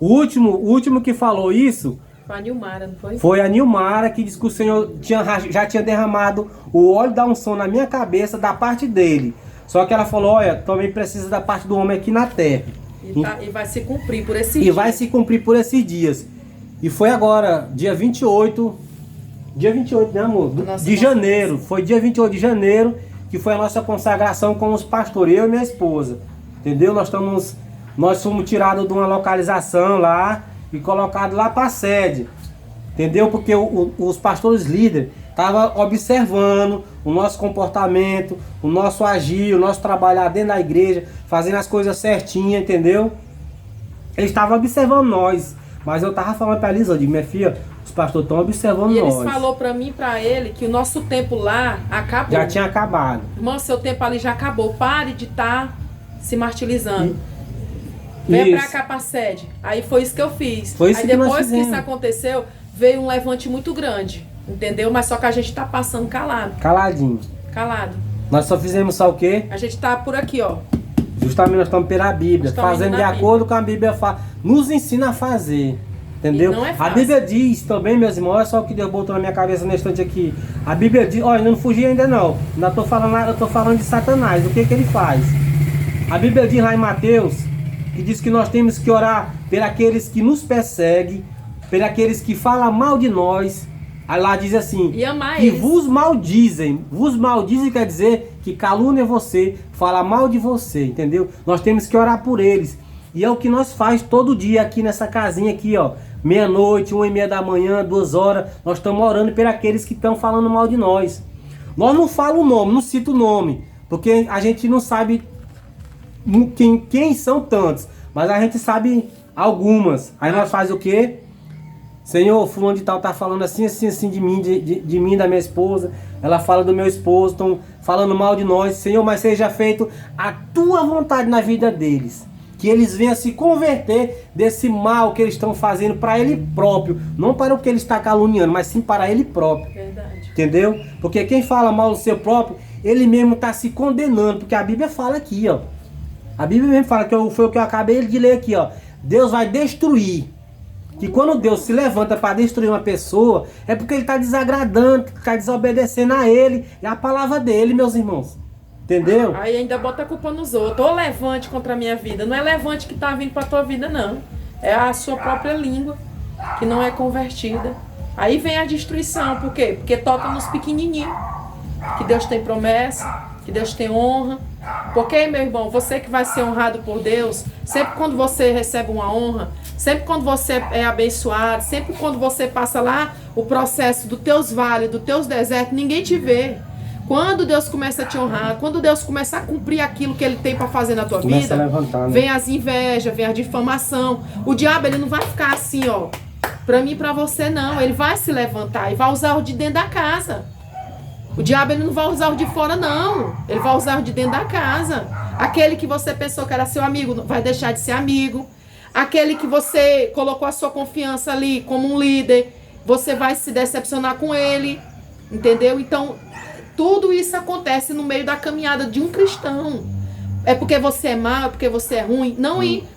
O último que falou isso foi a Nilmara, não foi? Foi a Nilmara, que disse que o Senhor já tinha derramado o óleo da unção na minha cabeça da parte dele. Só que ela falou, olha, também precisa da parte do homem aqui na terra. E vai se cumprir por esses dias. E vai se cumprir por esses dias. E foi agora, dia 28, né, amor? De janeiro. Foi dia 28 de janeiro que foi a nossa consagração com os pastores, eu e minha esposa. Entendeu? Nós fomos tirados de uma localização lá e colocados lá para a sede. Entendeu? Porque os pastores líderes estavam observando o nosso comportamento, o nosso agir, o nosso trabalhar dentro da igreja, fazendo as coisas certinhas, entendeu? Eles estavam observando nós. Mas eu estava falando para a Elisa, eu digo, minha filha, os pastores estão observando nós. E eles falou para mim e para ele que o nosso tempo lá acabou. Já tinha acabado. Irmão, seu tempo ali já acabou. Pare de estar se martirizando. Vem pra cá pra sede. Aí foi isso que eu fiz. Foi isso aí que depois que isso aconteceu, veio um levante muito grande. Entendeu? Mas só que a gente tá passando calado. Caladinho. Calado. Nós só fizemos só o quê? A gente tá por aqui, ó. Justamente nós estamos pela Bíblia. Fazendo de acordo com a Bíblia. Nos ensina a fazer. Entendeu? E não é fácil. A Bíblia diz também, meus irmãos, olha só o que Deus botou na minha cabeça nesse instante aqui. A Bíblia diz, olha, eu não fugi ainda não. Ainda eu tô falando de Satanás. O que ele faz? A Bíblia diz lá em Mateus, que diz que nós temos que orar por aqueles que nos perseguem, por aqueles que falam mal de nós, Aí lá diz assim, E amar que eles. vos maldizem. Vos maldizem quer dizer que calúnia você, fala mal de você, entendeu? Nós temos que orar por eles. E é o que nós faz todo dia aqui nessa casinha aqui, ó. Meia-noite, 1h30 da manhã, 2 horas. Nós estamos orando por aqueles que estão falando mal de nós. Nós não falamos o nome, não cito o nome. Porque a gente não sabe quem são tantos. Mas a gente sabe algumas. Aí nós faz o quê? Senhor, fulano de tal tá falando assim, assim, assim de mim, de mim, da minha esposa. Ela fala do meu esposo, estão falando mal de nós. Senhor, mas seja feito a tua vontade na vida deles. Que eles venham se converter desse mal que eles estão fazendo para ele próprio. Não para o que ele está caluniando, mas sim para ele próprio. Verdade. Entendeu? Porque quem fala mal do seu próprio, ele mesmo está se condenando. Porque a Bíblia fala aqui, ó. A Bíblia mesmo fala, foi o que eu acabei de ler aqui, ó. Deus vai destruir. Que quando Deus se levanta para destruir uma pessoa, é porque ele está desagradando, está desobedecendo a ele e a palavra dele, meus irmãos. Entendeu? Aí ainda bota a culpa nos outros. Ou levante contra a minha vida. Não é levante que tá vindo pra tua vida, não. É a sua própria língua que não é convertida. Aí vem a destruição. Por quê? Porque toca nos pequenininhos. Que Deus tem promessa, que Deus tem honra. Porque, meu irmão, você que vai ser honrado por Deus, sempre quando você recebe uma honra, sempre quando você é abençoado, sempre quando você passa lá o processo dos teus vales, dos teus desertos, ninguém te vê. Quando Deus começa a te honrar, quando Deus começa a cumprir aquilo que Ele tem para fazer na tua vida, levantar, né? vem as invejas, vem a difamação. O diabo, ele não vai ficar assim, ó, pra mim e pra você, não. Ele vai se levantar e vai usar o de dentro da casa. O diabo, ele não vai usar o de fora, não. Ele vai usar o de dentro da casa. Aquele que você pensou que era seu amigo, vai deixar de ser amigo. Aquele que você colocou a sua confiança ali como um líder, você vai se decepcionar com ele. Entendeu? Então, tudo isso acontece no meio da caminhada de um cristão. É porque você é mau, é porque você é ruim?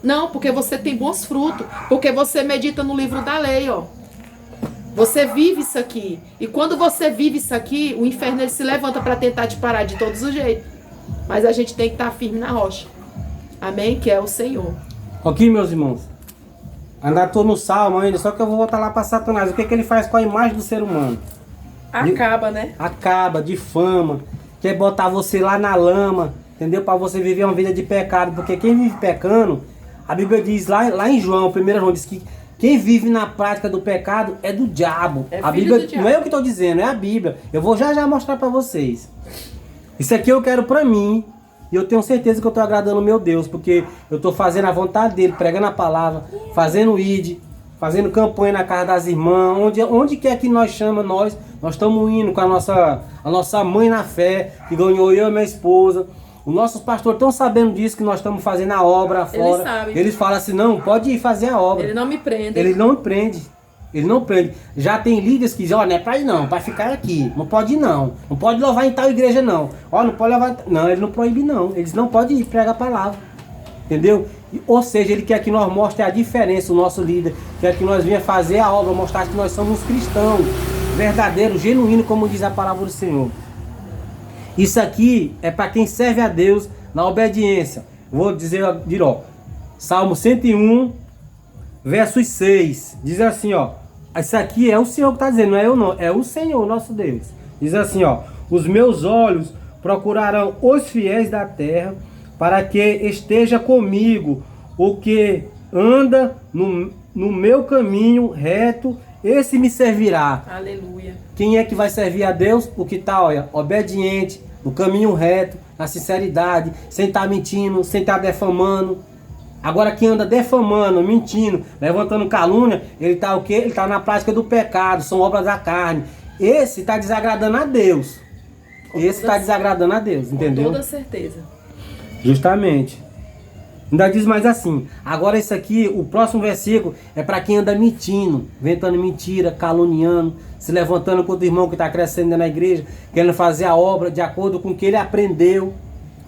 Não, porque você tem bons frutos. Porque você medita no livro da lei, ó. Você vive isso aqui. E quando você vive isso aqui, o inferno ele se levanta para tentar te parar de todos os jeitos. Mas a gente tem que estar firme na rocha. Amém? Que é o Senhor. Aqui, meus irmãos. Ainda estou no Salmo ainda, só que eu vou voltar lá para Satanás. O que ele faz com a imagem do ser humano? Acaba, né? Acaba, difama. Quer botar você lá na lama, entendeu? Para você viver uma vida de pecado. Porque quem vive pecando, a Bíblia diz lá em João, 1 João, diz que quem vive na prática do pecado é do diabo. É a filho Bíblia do diabo. não é eu que estou dizendo, é a Bíblia. Eu vou já mostrar para vocês. Isso aqui eu quero para mim. E eu tenho certeza que eu estou agradando o meu Deus. Porque eu estou fazendo a vontade dele, pregando a palavra, fazendo id, fazendo campanha na casa das irmãs. Onde quer que nós chamamos, nós estamos indo com a nossa mãe na fé, que ganhou eu e minha esposa. Os nossos pastores estão sabendo disso, que nós estamos fazendo a obra fora. Eles sabem. Eles falam assim, não, pode ir fazer a obra. Ele não me prende. Ele não prende. Ele não prende. Já tem líderes que dizem, ó, não é pra ir não, pra ficar aqui. Não pode ir não. Não pode louvar em tal igreja não. Ó, não pode levar. Não, ele não proíbe não. Eles não podem ir pregar a palavra. Entendeu? Ou seja, ele quer que nós mostremos a diferença, o nosso líder. Quer que nós venha fazer a obra, mostrar que nós somos cristãos. Verdadeiros, genuínos, como diz a palavra do Senhor. Isso aqui é para quem serve a Deus na obediência. Vou dizer, ó, Salmo 101, versos 6. Diz assim, ó. Isso aqui é o Senhor que está dizendo, não é eu não. É o Senhor, nosso Deus. Diz assim, ó. Os meus olhos procurarão os fiéis da terra, para que esteja comigo o que anda no meu caminho reto, esse me servirá. Aleluia. Quem é que vai servir a Deus? O que está, olha, obediente, no caminho reto, na sinceridade, sem estar mentindo, sem estar defamando. Agora quem anda defamando, mentindo, levantando calúnia, ele está o quê? Ele está na prática do pecado, são obras da carne. Esse está desagradando a Deus. Esse está desagradando a Deus, entendeu? Com toda certeza. Justamente. Ainda diz mais assim. Agora esse aqui, o próximo versículo, é para quem anda mentindo, inventando mentira, caluniando, se levantando contra o irmão que está crescendo na igreja, querendo fazer a obra de acordo com o que ele aprendeu,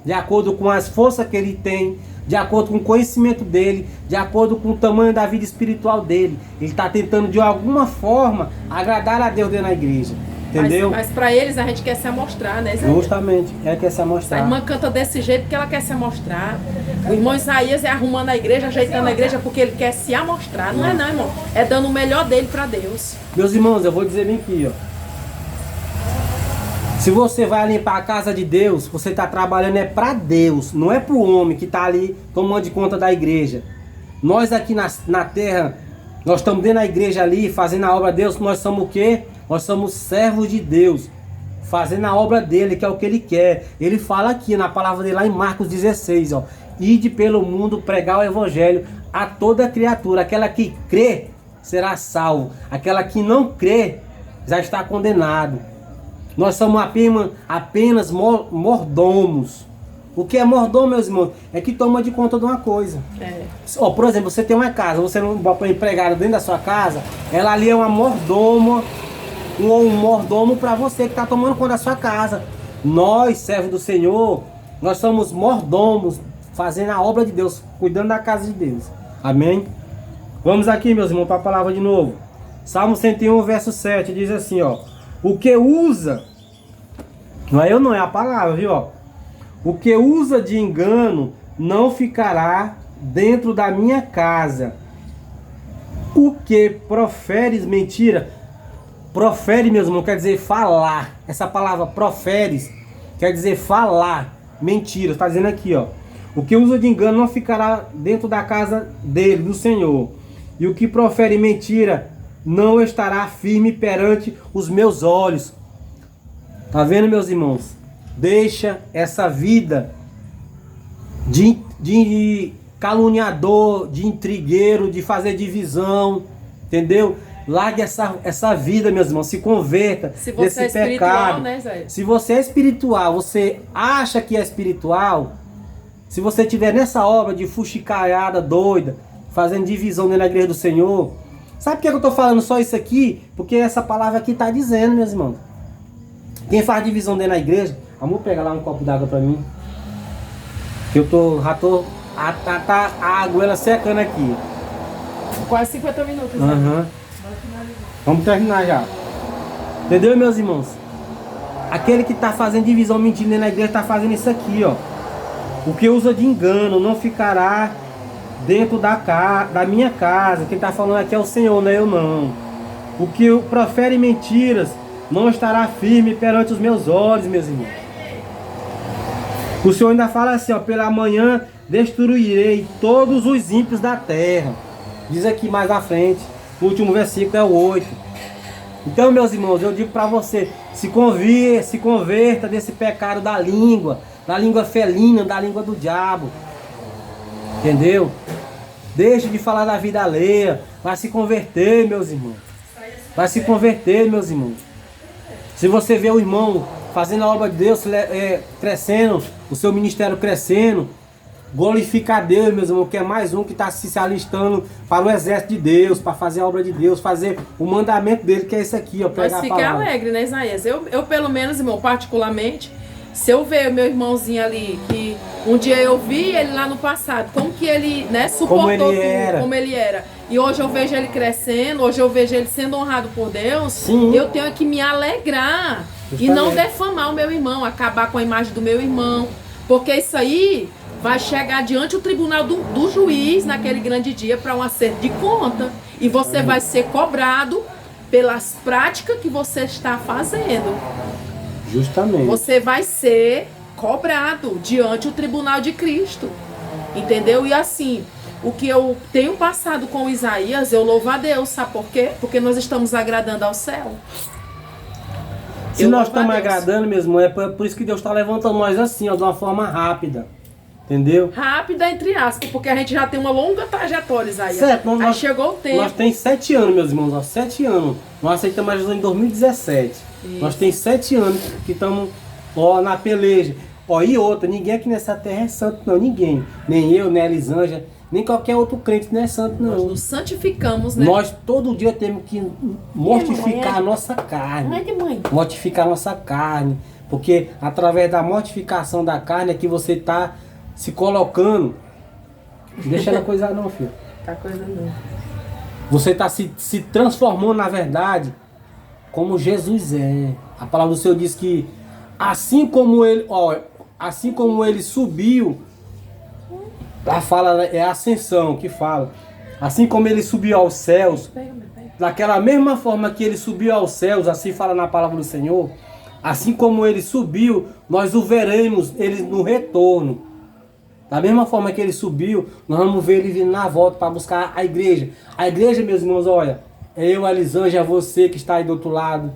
de acordo com as forças que ele tem, de acordo com o conhecimento dele, de acordo com o tamanho da vida espiritual dele. Ele está tentando de alguma forma agradar a Deus dentro da igreja. Entendeu? Mas para eles a gente quer se amostrar, né, Isaías? Justamente, ela quer se A amostrar. irmã canta desse jeito porque ela quer se amostrar. O irmão Isaías é arrumando a igreja, ajeitando a igreja porque ele quer se amostrar. Não é não, irmão. É dando o melhor dele para Deus. Meus irmãos, eu vou dizer bem aqui, ó. Se você vai limpar a casa de Deus, você está trabalhando é para Deus, não é para o homem que está ali tomando de conta da igreja. Nós aqui na terra, nós estamos dentro da igreja ali, fazendo a obra de Deus, nós somos o quê? Nós somos servos de Deus, fazendo a obra dele, que é o que ele quer. Ele fala aqui na palavra dele, lá em Marcos 16, ó. Ide pelo mundo pregar o evangelho a toda criatura. Aquela que crê será salvo. Aquela que não crê já está condenado. Nós somos apenas mordomos. O que é mordomo, meus irmãos? É que toma de conta de uma coisa. Ó, por exemplo, você tem uma casa, você não bota uma empregada dentro da sua casa, ela ali é uma mordoma, um mordomo para você que está tomando conta da sua casa. Nós, servos do Senhor, nós somos mordomos, fazendo a obra de Deus, cuidando da casa de Deus. Amém? Vamos aqui, meus irmãos, para a palavra de novo. Salmo 101, verso 7, diz assim, ó. O que usa, não é eu não, é a palavra, viu, ó. O que usa de engano não ficará dentro da minha casa. O que proferes mentira, profere, meus irmãos, quer dizer falar. Essa palavra proferes quer dizer falar mentira. Está dizendo aqui, ó. O que usa de engano não ficará dentro da casa dele, do Senhor. E o que profere mentira não estará firme perante os meus olhos. Tá vendo, meus irmãos? Deixa essa vida de caluniador, de intrigueiro, de fazer divisão, entendeu? Largue essa vida, meus irmãos, se converta desse pecado. Né, se você é espiritual, você acha que é espiritual, se você estiver nessa obra de fuxicaiada doida, fazendo divisão dentro da igreja do Senhor, sabe por que eu estou falando só isso aqui? Porque essa palavra aqui está dizendo, meus irmãos. Quem faz divisão dentro da igreja, vamos pegar lá um copo d'água para mim. Que a água secando aqui. Quase 50 minutos. Uhum. Vamos terminar já. Entendeu, meus irmãos? Aquele que está fazendo divisão mentindo dentro da igreja está fazendo isso aqui, ó. O que usa de engano não ficará dentro da minha casa. Quem está falando aqui é o Senhor, não é eu não. O que profere mentiras não estará firme perante os meus olhos, meus irmãos. O Senhor ainda fala assim, ó. Pela manhã destruirei todos os ímpios da terra. Diz aqui mais à frente. O último versículo é o 8. Então, meus irmãos, eu digo para você, se converta desse pecado da língua felina, da língua do diabo. Entendeu? Deixe de falar da vida alheia. Vai se converter, meus irmãos. Vai se converter, meus irmãos. Se você vê o irmão fazendo a obra de Deus, crescendo, o seu ministério crescendo, glorificar a Deus, meus irmãos, que é mais um que está se alistando para o exército de Deus, para fazer a obra de Deus, fazer o mandamento dele, que é esse aqui, ó, pregar a palavra. Mas fique alegre, né, Isaías? Eu pelo menos, irmão, particularmente, se eu ver o meu irmãozinho ali, que um dia eu vi ele lá no passado, como que ele, né, suportou como ele era. E hoje eu vejo ele crescendo, hoje eu vejo ele sendo honrado por Deus. Sim. Eu tenho que me alegrar. Justamente. E não defamar o meu irmão, acabar com a imagem do meu irmão. Porque isso aí vai chegar diante do tribunal do juiz naquele grande dia para um acerto de conta. E você vai ser cobrado pelas práticas que você está fazendo. Justamente. Você vai ser cobrado diante do tribunal de Cristo. Entendeu? E assim, o que eu tenho passado com Isaías, eu louvo a Deus. Sabe por quê? Porque nós estamos agradando ao céu. Se nós estamos agradando mesmo, é por isso que Deus está levantando nós assim, ó, de uma forma rápida. Entendeu? Rápida, entre aspas, porque a gente já tem uma longa trajetória, Isaías. Certo, aí chegou o tempo. Nós temos 7 anos, meus irmãos, ó, 7 anos. Nós aceitamos Jesus em 2017. Isso. Nós temos 7 anos que estamos na peleja. Ó, e outra, ninguém aqui nessa terra é santo, não, ninguém. Nem eu, nem a Elisângela, nem qualquer outro crente não é santo, não. Nós nos santificamos, né? Nós todo dia temos que mortificar a nossa carne. Mortificar a nossa carne. Porque através da mortificação da carne é que você está se colocando. Deixa ela coisar não, filho. Tá coisa não. Você está se transformando na verdade como Jesus é. A palavra do Senhor diz que assim como ele subiu, a fala é a ascensão que fala. Assim como ele subiu aos céus, daquela mesma forma que ele subiu aos céus, assim fala na palavra do Senhor, assim como ele subiu, nós o veremos ele no retorno. Da mesma forma que ele subiu, nós vamos ver ele vindo na volta para buscar a igreja. A igreja, meus irmãos, olha, é eu, a Elisângela, você que está aí do outro lado.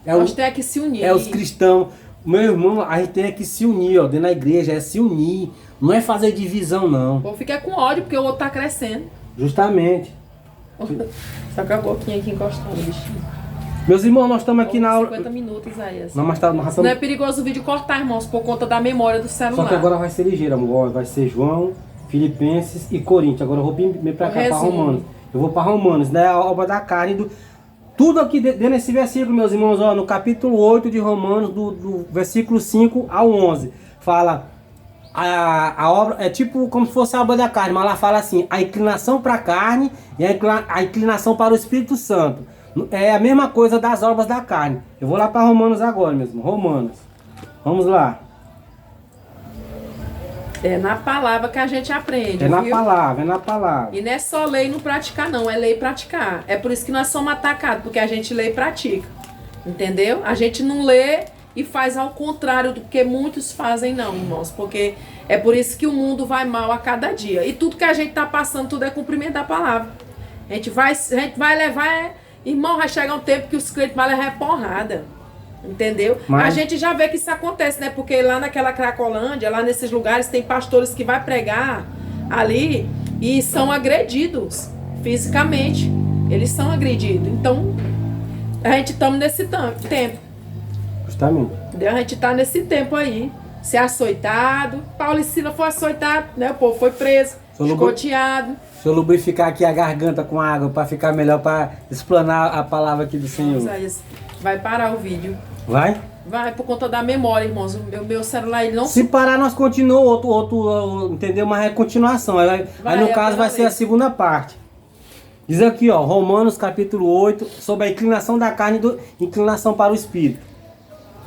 Nós temos que se unir. É os cristãos. Meu irmão, a gente tem que se unir, ó, dentro da igreja, é se unir. Não é fazer divisão, não. O povo fica com ódio porque o outro tá crescendo. Justamente. Só com a boquinha aqui encostando, bichinho. Meus irmãos, nós estamos aqui na hora. 50 minutos aí. Assim. Não, mas não é perigoso o vídeo cortar, irmãos, por conta da memória do celular. Só que agora vai ser ligeiro, amor. Vai ser João, Filipenses e Coríntios. Agora eu vou vir pra cá, para Romanos. Eu vou para Romanos, né? A obra da carne. Tudo aqui dentro desse versículo, meus irmãos, ó, no capítulo 8 de Romanos, do versículo 5 ao 11. Fala, a obra é tipo como se fosse a obra da carne, mas lá fala assim, a inclinação para a carne e a inclinação para o Espírito Santo. É a mesma coisa das obras da carne. Eu vou lá para Romanos agora mesmo. Romanos. Vamos lá. É na palavra que a gente aprende. É na palavra, é na palavra. E não é só ler e não praticar, não. É ler e praticar. É por isso que nós somos atacados, porque a gente lê e pratica. Entendeu? A gente não lê e faz ao contrário do que muitos fazem, não, irmãos. Porque é por isso que o mundo vai mal a cada dia. E tudo que a gente está passando, tudo é cumprimento da palavra. A gente vai levar... Irmão, vai chegar um tempo que os crentes vão levar porrada. Entendeu? Mas... A gente já vê que isso acontece, né? Porque lá naquela Cracolândia, lá nesses lugares, tem pastores que vai pregar ali e são agredidos fisicamente. Eles são agredidos. Então, a gente estamos nesse tempo. Justamente. Entendeu? A gente está nesse tempo aí. Ser açoitado. Paulo e Sila foi açoitado, né? O povo foi preso, escoteado. Deixa eu lubrificar aqui a garganta com água para ficar melhor, para explanar a palavra aqui do Senhor. Vai parar o vídeo. Vai? Vai, por conta da memória, irmãos. O meu celular, ele não... Se parar, nós continuamos outro, entendeu? Mas é continuação. Aí no caso vai ser a segunda parte. Diz aqui, ó, Romanos capítulo 8, sobre a inclinação da carne e inclinação para o Espírito.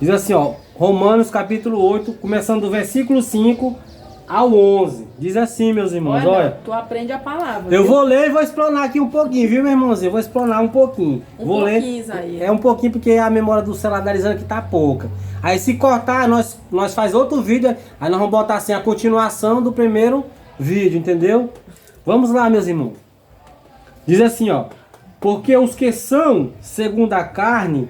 Diz assim, ó, Romanos capítulo 8, começando do versículo 5 ao 11. Diz assim, meus irmãos, olha. Tu aprende a palavra. Eu vou ler e vou explanar aqui um pouquinho, viu, meu irmãozinho? Eu vou explanar um pouquinho. Vou ler. Aí. É um pouquinho porque a memória do celular da Elisângela aqui tá pouca. Aí se cortar, nós faz outro vídeo, aí nós vamos botar assim a continuação do primeiro vídeo, entendeu? Vamos lá, meus irmãos. Diz assim, ó. Porque os que são segundo a carne,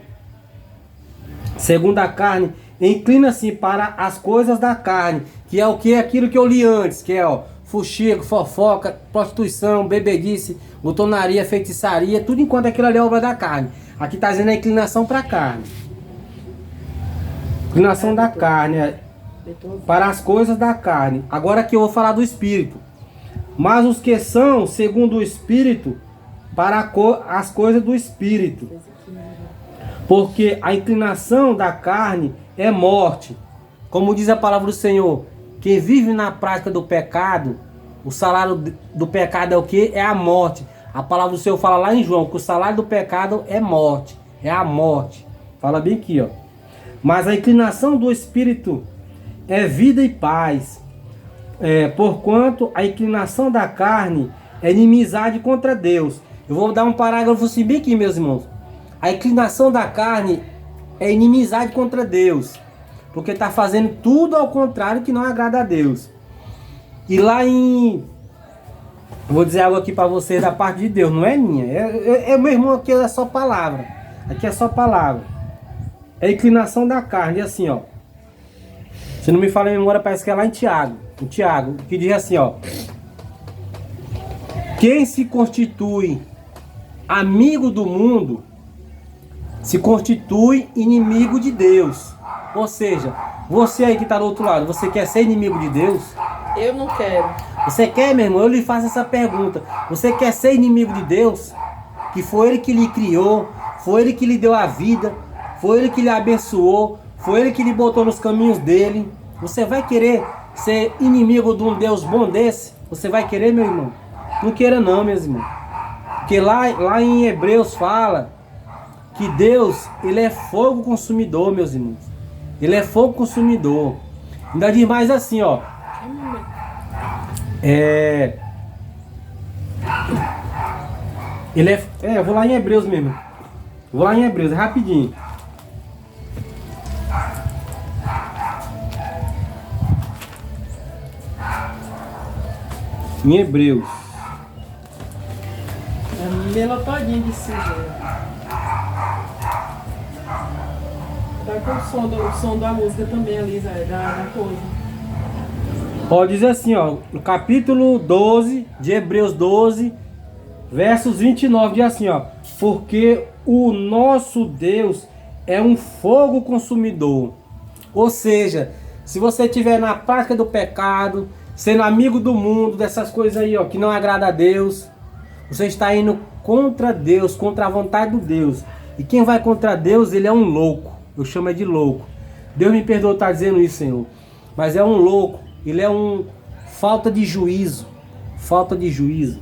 inclina-se para as coisas da carne, que é o que? Aquilo que eu li antes, que é, ó, fuxico, fofoca, prostituição, bebedice, glutonaria, feitiçaria, tudo enquanto aquilo ali é obra da carne. Aqui está dizendo a inclinação para a carne. Inclinação da carne, para as coisas da carne. Agora aqui eu vou falar do Espírito. Mas os que são segundo o Espírito, para as coisas do Espírito. Porque a inclinação da carne é morte. Como diz a palavra do Senhor, quem vive na prática do pecado, o salário do pecado é o que? É a morte. A palavra do Senhor fala lá em João, que o salário do pecado é morte. É a morte. Fala bem aqui, ó. Mas a inclinação do Espírito é vida e paz. Porquanto a inclinação da carne é inimizade contra Deus. Eu vou dar um parágrafo assim bem aqui, meus irmãos. A inclinação da carne é inimizade contra Deus. Porque está fazendo tudo ao contrário que não agrada a Deus. E lá em... Vou dizer algo aqui para vocês da parte de Deus, não é minha. Meu irmão, aqui é só palavra. Aqui é só palavra. É a inclinação da carne, assim, ó. Se não me fala a memória, parece que é lá em Tiago. Em Tiago, que diz assim, ó. Quem se constitui amigo do mundo, se constitui inimigo de Deus. Ou seja, você aí que está do outro lado, você quer ser inimigo de Deus? Eu não quero. Você quer, meu irmão? Eu lhe faço essa pergunta. Você quer ser inimigo de Deus? Que foi Ele que lhe criou, foi Ele que lhe deu a vida, foi Ele que lhe abençoou, foi Ele que lhe botou nos caminhos dele. Você vai querer ser inimigo de um Deus bom desse? Você vai querer, meu irmão? Não queira não, meus irmãos. Porque lá em Hebreus fala que Deus, ele é fogo consumidor, meus irmãos. Ele é fogo consumidor. Ainda diz mais assim, ó. Ele eu vou lá em Hebreus mesmo. Vou lá em Hebreus, é rapidinho. Em Hebreus. É melotodinha de sujeira. Tá com o som da música também ali, Zé, da coisa. Pode dizer assim, ó, no capítulo 12 de Hebreus 12, versos 29, diz assim, ó: porque o nosso Deus é um fogo consumidor. Ou seja, se você estiver na prática do pecado, sendo amigo do mundo, dessas coisas aí, ó, que não agrada a Deus, você está indo contra Deus, contra a vontade de Deus. E quem vai contra Deus, ele é um louco. Eu chamo de louco. Deus me perdoa estar dizendo isso, Senhor. Mas é um louco. Ele é um falta de juízo. Falta de juízo.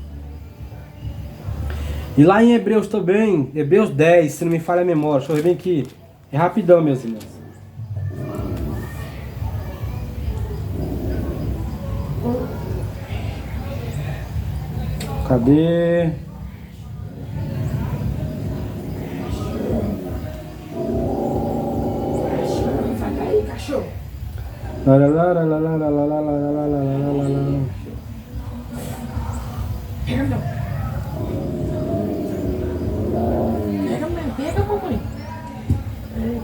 E lá em Hebreus também, Hebreus 10, se não me falha a memória. Deixa eu ver bem aqui. É rapidão, meus irmãos. Cadê? Sai daí, cachorro. Pega, meu. Pega, papai.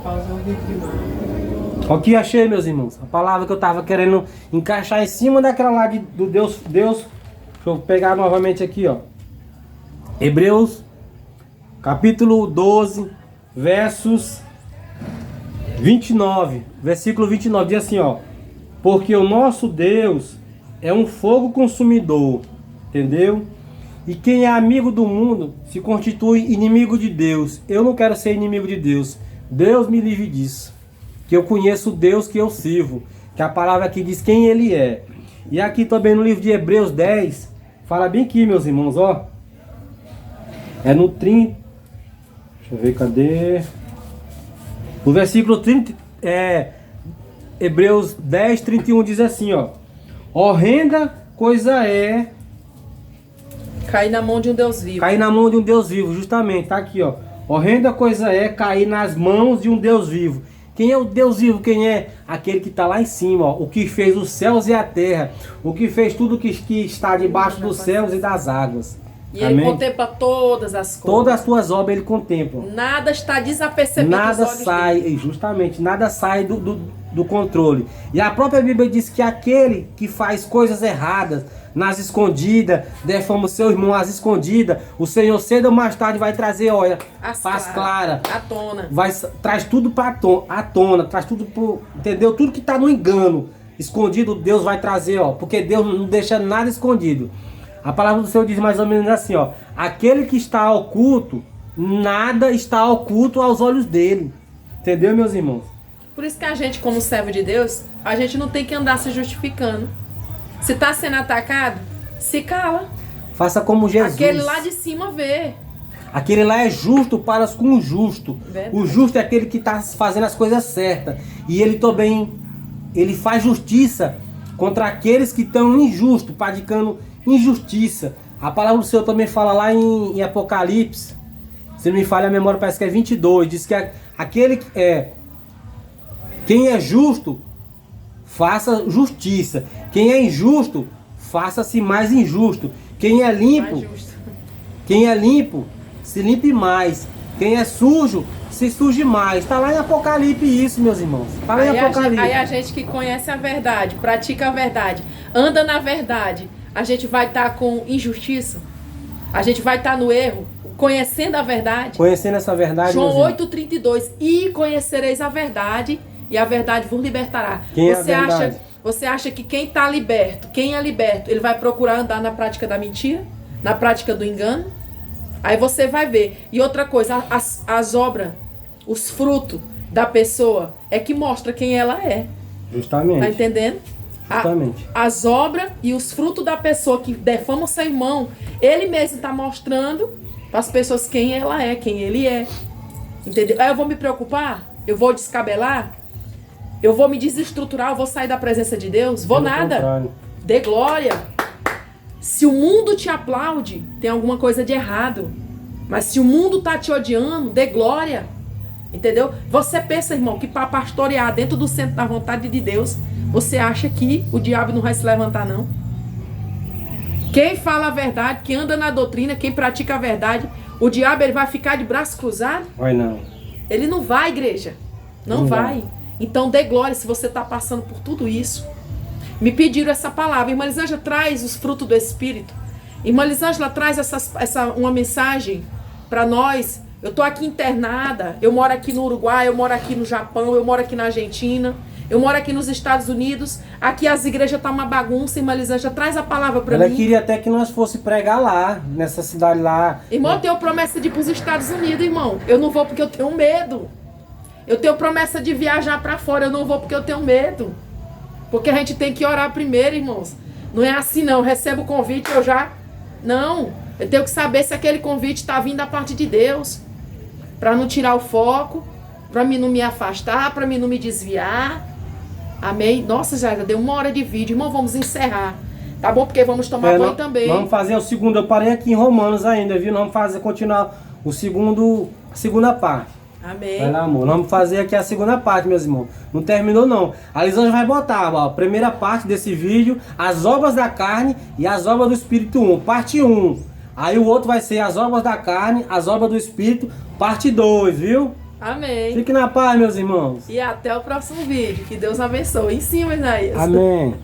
Pausou o vídeo demais. Aqui achei, meus irmãos, a palavra que eu estava querendo encaixar em cima daquela lá do Deus. Deixa eu pegar novamente aqui, ó. Hebreus, capítulo 12, versos 29. Versículo 29 diz assim, ó: porque o nosso Deus é um fogo consumidor, entendeu? E quem é amigo do mundo se constitui inimigo de Deus. Eu não quero ser inimigo de Deus. Deus me livre disso. Que eu conheço o Deus que eu sirvo. Que a palavra aqui diz quem ele é. E aqui também no livro de Hebreus 10, fala bem aqui, meus irmãos, ó. É no 30. Deixa eu ver, cadê? No versículo 30, Hebreus 10, 31 diz assim, ó: horrenda coisa é cair na mão de um Deus vivo. Cair na mão de um Deus vivo, justamente, tá aqui, ó. Horrenda coisa é cair nas mãos de um Deus vivo. Quem é o Deus vivo? Quem é? Aquele que está lá em cima, ó. O que fez os céus e a terra. O que fez tudo que está debaixo dos céus e das águas. E Amém? ele contempla todas as coisas. Todas as tuas obras ele contempla. Nada está desapercebido. Nada sai, justamente, nada sai do controle. E a própria Bíblia diz que aquele que faz coisas erradas, nas escondidas, defama o seu irmão às escondidas, o Senhor cedo ou mais tarde vai trazer, olha, as claras, à tona. Traz tudo para à tona, traz tudo pro, entendeu? Tudo que está no engano escondido, Deus vai trazer, ó, porque Deus não deixa nada escondido. A palavra do Senhor diz mais ou menos assim, ó: aquele que está oculto, nada está oculto aos olhos dele. Entendeu, meus irmãos? Por isso que a gente, como servo de Deus, a gente não tem que andar se justificando. Se está sendo atacado, se cala. Faça como Jesus. Aquele lá de cima vê. Aquele lá é justo para com o justo. Verdade. O justo é aquele que está fazendo as coisas certas. E ele também, ele faz justiça contra aqueles que estão injustos, praticando injustiça. A palavra do Senhor também fala lá em Apocalipse, se não me falha a memória, parece que é 22, diz que aquele que quem é justo, faça justiça. Quem é injusto, faça-se mais injusto. Quem é limpo, se limpe mais. Quem é sujo, se suje mais. Está lá em Apocalipse isso, meus irmãos. Está lá em Apocalipse. Aí a gente que conhece a verdade, pratica a verdade, anda na verdade, a gente vai estar com injustiça? A gente vai estar no erro? Conhecendo a verdade? Conhecendo essa verdade, João 8,32. E conhecereis a verdade, e a verdade vos libertará. Quem é a verdade? Você acha que quem está liberto, quem é liberto, ele vai procurar andar na prática da mentira? Na prática do engano? Aí você vai ver. E outra coisa, as obras, os frutos da pessoa é que mostra quem ela é. Justamente. Tá entendendo? Justamente. As obras e os frutos da pessoa que defama o seu irmão, ele mesmo está mostrando para as pessoas quem ela é, quem ele é. Entendeu? Aí eu vou me preocupar? Eu vou descabelar? Eu vou me desestruturar? Eu vou sair da presença de Deus? Vou nada. Contrário. Dê glória. Se o mundo te aplaude, tem alguma coisa de errado. Mas se o mundo tá te odiando, dê glória. Entendeu? Você pensa, irmão, que para pastorear dentro do centro da vontade de Deus, você acha que o diabo não vai se levantar, não? Quem fala a verdade, quem anda na doutrina, quem pratica a verdade, o diabo ele vai ficar de braço cruzado? Vai não. Ele não vai, igreja. Não vai. Então dê glória se você está passando por tudo isso. Me pediram essa palavra. Irmã Elisângela traz os frutos do Espírito. Irmã Elisângela traz uma mensagem para nós. Eu estou aqui internada. Eu moro aqui no Uruguai, eu moro aqui no Japão, eu moro aqui na Argentina. Eu moro aqui nos Estados Unidos. Aqui as igrejas estão uma bagunça. Irmã Elisângela traz a palavra para mim. Ela queria até que nós fosse pregar lá, nessa cidade lá. Irmão, eu tenho promessa de ir para os Estados Unidos, irmão. Eu não vou porque eu tenho medo. Eu tenho promessa de viajar para fora. Eu não vou porque eu tenho medo. Porque a gente tem que orar primeiro, irmãos. Não é assim, não. Eu recebo o convite, eu já... Não. Eu tenho que saber se aquele convite está vindo da parte de Deus. Para não tirar o foco. Para mim não me afastar. Para mim não me desviar. Amém? Nossa, já deu 1 hora de vídeo. Irmão, vamos encerrar. Tá bom? Porque vamos tomar banho também. Vamos fazer o segundo. Eu parei aqui em Romanos ainda, viu? Nós vamos continuar a segunda parte. Amém. Vai lá, amor. Nós vamos fazer aqui a segunda parte, meus irmãos. Não terminou, não. A Elisângela vai botar, ó, a primeira parte desse vídeo, as obras da carne e as obras do Espírito 1, parte 1. Aí o outro vai ser as obras da carne, as obras do Espírito, parte 2, viu? Amém. Fique na paz, meus irmãos. E até o próximo vídeo. Que Deus abençoe. Em cima, Isaías. Amém.